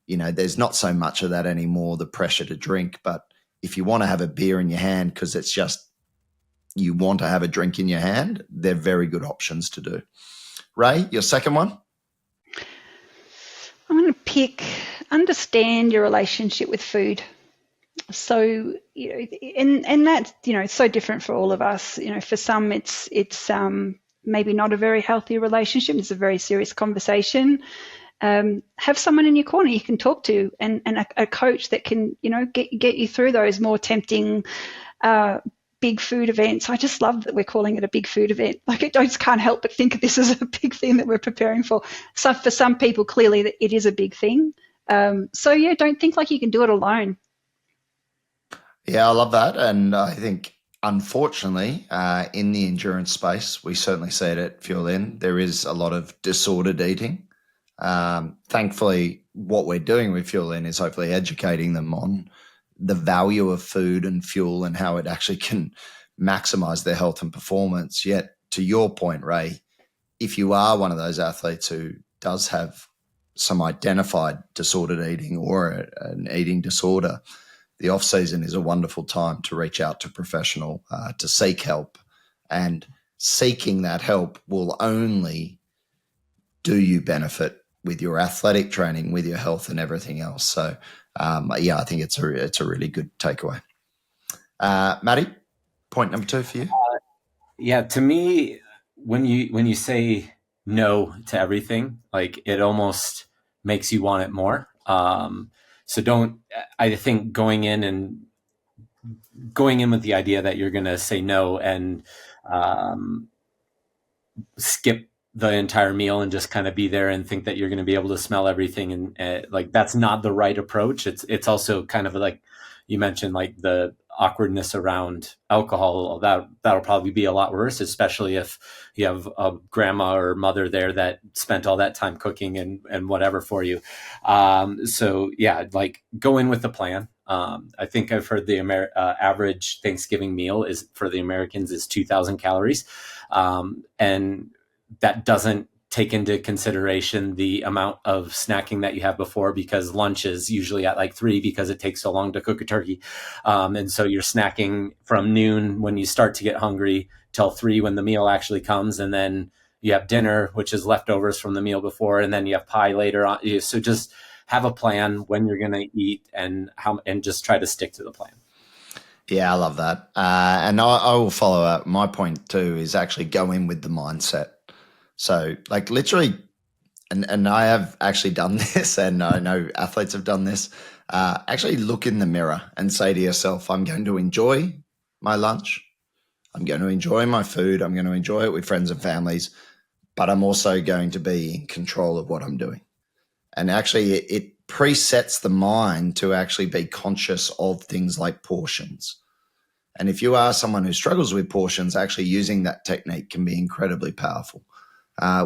B: There's not so much of that anymore, the pressure to drink. But if you want to have a beer in your hand because it's just you want to have a drink in your hand, they're very good options to do. Ray, your second one?
C: I'm going to pick understand your relationship with food. So, and that's, it's so different for all of us. For some, it's maybe not a very healthy relationship. It's a very serious conversation. Have someone in your corner you can talk to, and a coach that can, get you through those more tempting, big food events. I just love that we're calling it a big food event. I just can't help but think of this as a big thing that we're preparing for. So for some people, clearly it is a big thing. Don't think like you can do it alone.
B: Yeah, I love that. And I think, unfortunately, in the endurance space, we certainly see it at Fuel In. There is a lot of disordered eating. Thankfully, what we're doing with Fuel In is hopefully educating them on the value of food and fuel and how it actually can maximize their health and performance. Yet, to your point, Ray, if you are one of those athletes who does have some identified disordered eating or an eating disorder, the off season is a wonderful time to reach out to a professional to seek help, and seeking that help will only do you benefit with your athletic training, with your health, and everything else. So, yeah, I think it's a really good takeaway. Maddie, point number 2 for you.
A: Yeah, to me, when you say no to everything, like it almost makes you want it more. So don't. I think going in with the idea that you're going to say no and um, skip the entire meal and just kind of be there and think that you're going to be able to smell everything, and like that's not the right approach. It's also kind of like you mentioned, like the awkwardness around alcohol, that'll probably be a lot worse, especially if you have a grandma or mother there that spent all that time cooking and whatever for you. So yeah, like go in with the plan. I think I've heard the average Thanksgiving meal is for the Americans is 2,000 calories. And that doesn't take into consideration the amount of snacking that you have before, because lunch is usually at like 3 because it takes so long to cook a turkey. And so you're snacking from noon when you start to get hungry till 3 when the meal actually comes. And then you have dinner, which is leftovers from the meal before. And then you have pie later on. So just have a plan when you're going to eat and just try to stick to the plan.
B: Yeah, I love that. And I will follow up. My point too is actually go in with the mindset. So, like, literally, and I have actually done this, and I know athletes have done this. Actually, look in the mirror and say to yourself, I'm going to enjoy my lunch. I'm going to enjoy my food. I'm going to enjoy it with friends and families, but I'm also going to be in control of what I'm doing. And actually, it presets the mind to actually be conscious of things like portions. And if you are someone who struggles with portions, actually using that technique can be incredibly powerful,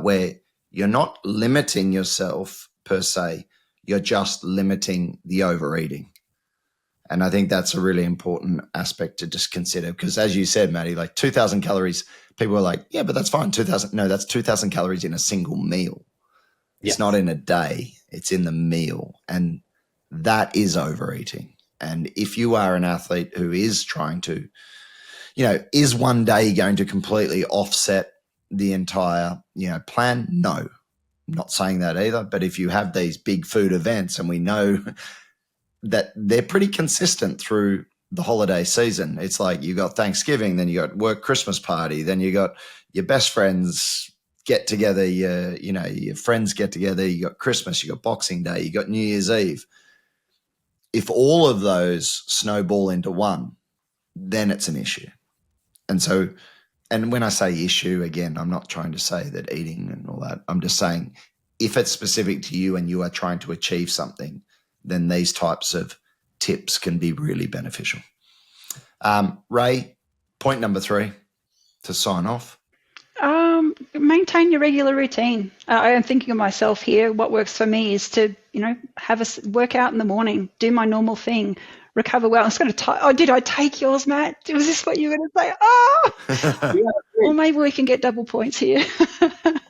B: where you're not limiting yourself per se, you're just limiting the overeating. And I think that's a really important aspect to just consider, because as you said, Maddie, like 2,000 calories, people are like, yeah, but that's fine. 2,000. No, that's 2,000 calories in a single meal. It's
A: Yes.
B: not in a day, it's in the meal. And that is overeating. And if you are an athlete who is trying to, is one day going to completely offset the entire, plan? No, I'm not saying that either. But if you have these big food events, and we know that they're pretty consistent through the holiday season, it's like you got Thanksgiving, then you got work Christmas party, then you got your best friends get together, your friends get together, you got Christmas, you got Boxing Day, you got New Year's Eve. If all of those snowball into one, then it's an issue. And so, and when I say issue, again, I'm not trying to say that eating and all that. I'm just saying if it's specific to you and you are trying to achieve something, then these types of tips can be really beneficial. Ray, point number 3 to sign off.
C: Maintain your regular routine. I am thinking of myself here. What works for me is to, have a workout in the morning, do my normal thing, recover well. I was going to did I take yours, Matt? Was this what you were going to say? Oh, yeah, well, maybe we can get double points here. And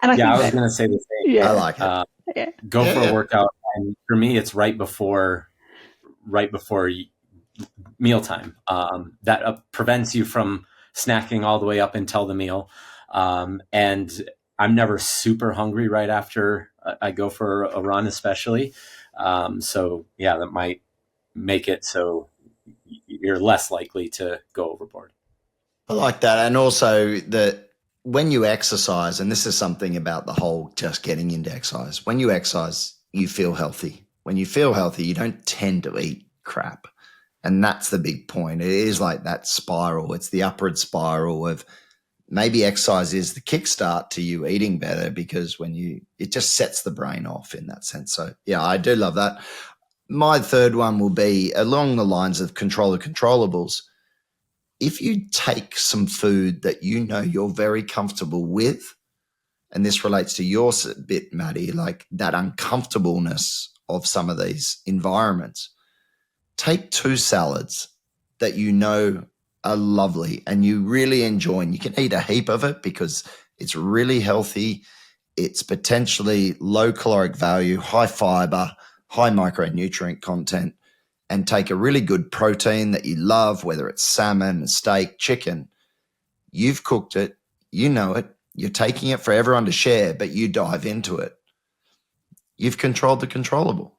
A: I was going to say the same.
B: Yeah, I like it.
A: Go for a workout, and for me, it's right before mealtime. That prevents you from snacking all the way up until the meal. And I'm never super hungry right after I go for a run, especially. So yeah, that might make it so you're less likely to go overboard.
B: I like that. And also that when you exercise, and this is something about the whole just getting into exercise, when you exercise, you feel healthy. When you feel healthy, you don't tend to eat crap. And that's the big point. It is like that spiral. It's the upward spiral of maybe exercise is the kickstart to you eating better, because it just sets the brain off in that sense. So yeah, I do love that. my third one will be along the lines of control the controllables. If you take some food that you know you're very comfortable with, and this relates to your bit, Maddie, like that uncomfortableness of some of these environments, take 2 salads that you know are lovely and you really enjoy, and you can eat a heap of it because it's really healthy. It's potentially low caloric value, high fiber, high micronutrient content, and take a really good protein that you love, whether it's salmon, steak, chicken. You've cooked it, you know it, you're taking it for everyone to share, but you dive into it. You've controlled the controllable.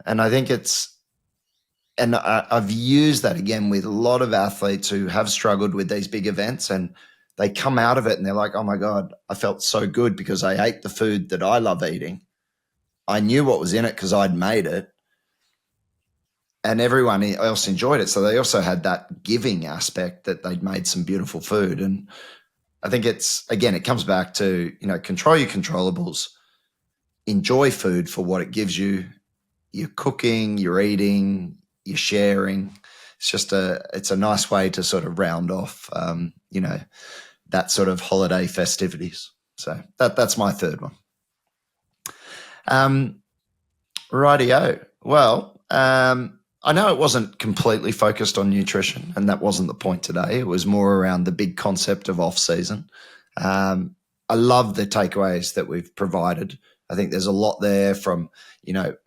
B: And I think I've used that again with a lot of athletes who have struggled with these big events, and they come out of it and they're like, oh my God, I felt so good because I ate the food that I love eating. I knew what was in it because I'd made it, and everyone else enjoyed it. So they also had that giving aspect that they'd made some beautiful food. And I think it comes back to, control your controllables, enjoy food for what it gives you. You're cooking, you're eating, you're sharing. It's a nice way to sort of round off, that sort of holiday festivities. So that's my third one. Rightio. Well, I know it wasn't completely focused on nutrition, and that wasn't the point today. It was more around the big concept of off-season. I love the takeaways that we've provided. I think there's a lot there from,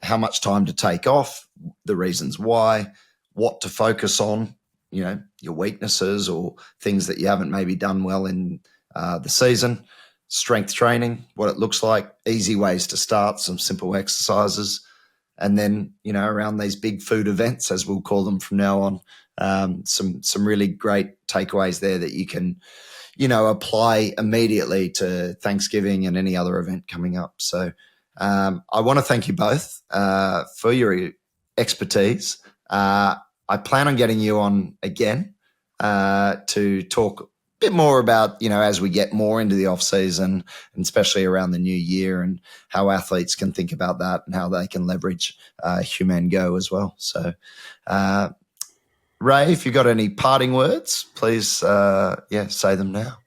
B: how much time to take off, the reasons why, what to focus on, your weaknesses or things that you haven't maybe done well in the season, strength training, what it looks like, easy ways to start, some simple exercises. And then, around these big food events, as we'll call them from now on, some really great takeaways there that you can, apply immediately to Thanksgiving and any other event coming up. So I want to thank you both for your expertise. I plan on getting you on again to talk a bit more about, as we get more into the off season, and especially around the new year, and how athletes can think about that and how they can leverage Humango as well. So, Ray, if you've got any parting words, please, say them now.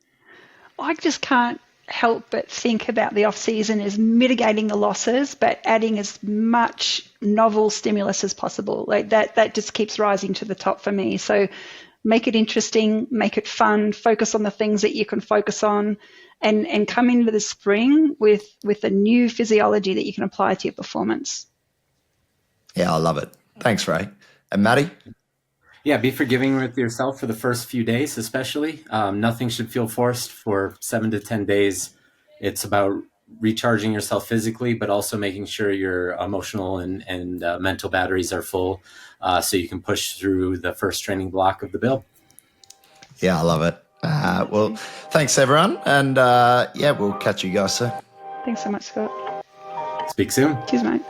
C: I just can't help but think about the off season as mitigating the losses, but adding as much novel stimulus as possible. Like that just keeps rising to the top for me. So make it interesting, make it fun, focus on the things that you can focus on, and come into the spring with a new physiology that you can apply to your performance.
B: Yeah, I love it. Thanks, Ray. And Maddie?
A: Yeah, be forgiving with yourself for the first few days, especially. Nothing should feel forced for 7 to 10 days. It's about recharging yourself physically, but also making sure your emotional and mental batteries are full so you can push through the first training block of the build.
B: Yeah, I love it. Well, thanks, everyone. And we'll catch you guys soon.
C: Thanks so much, Scott.
A: Speak soon.
C: Cheers, mate.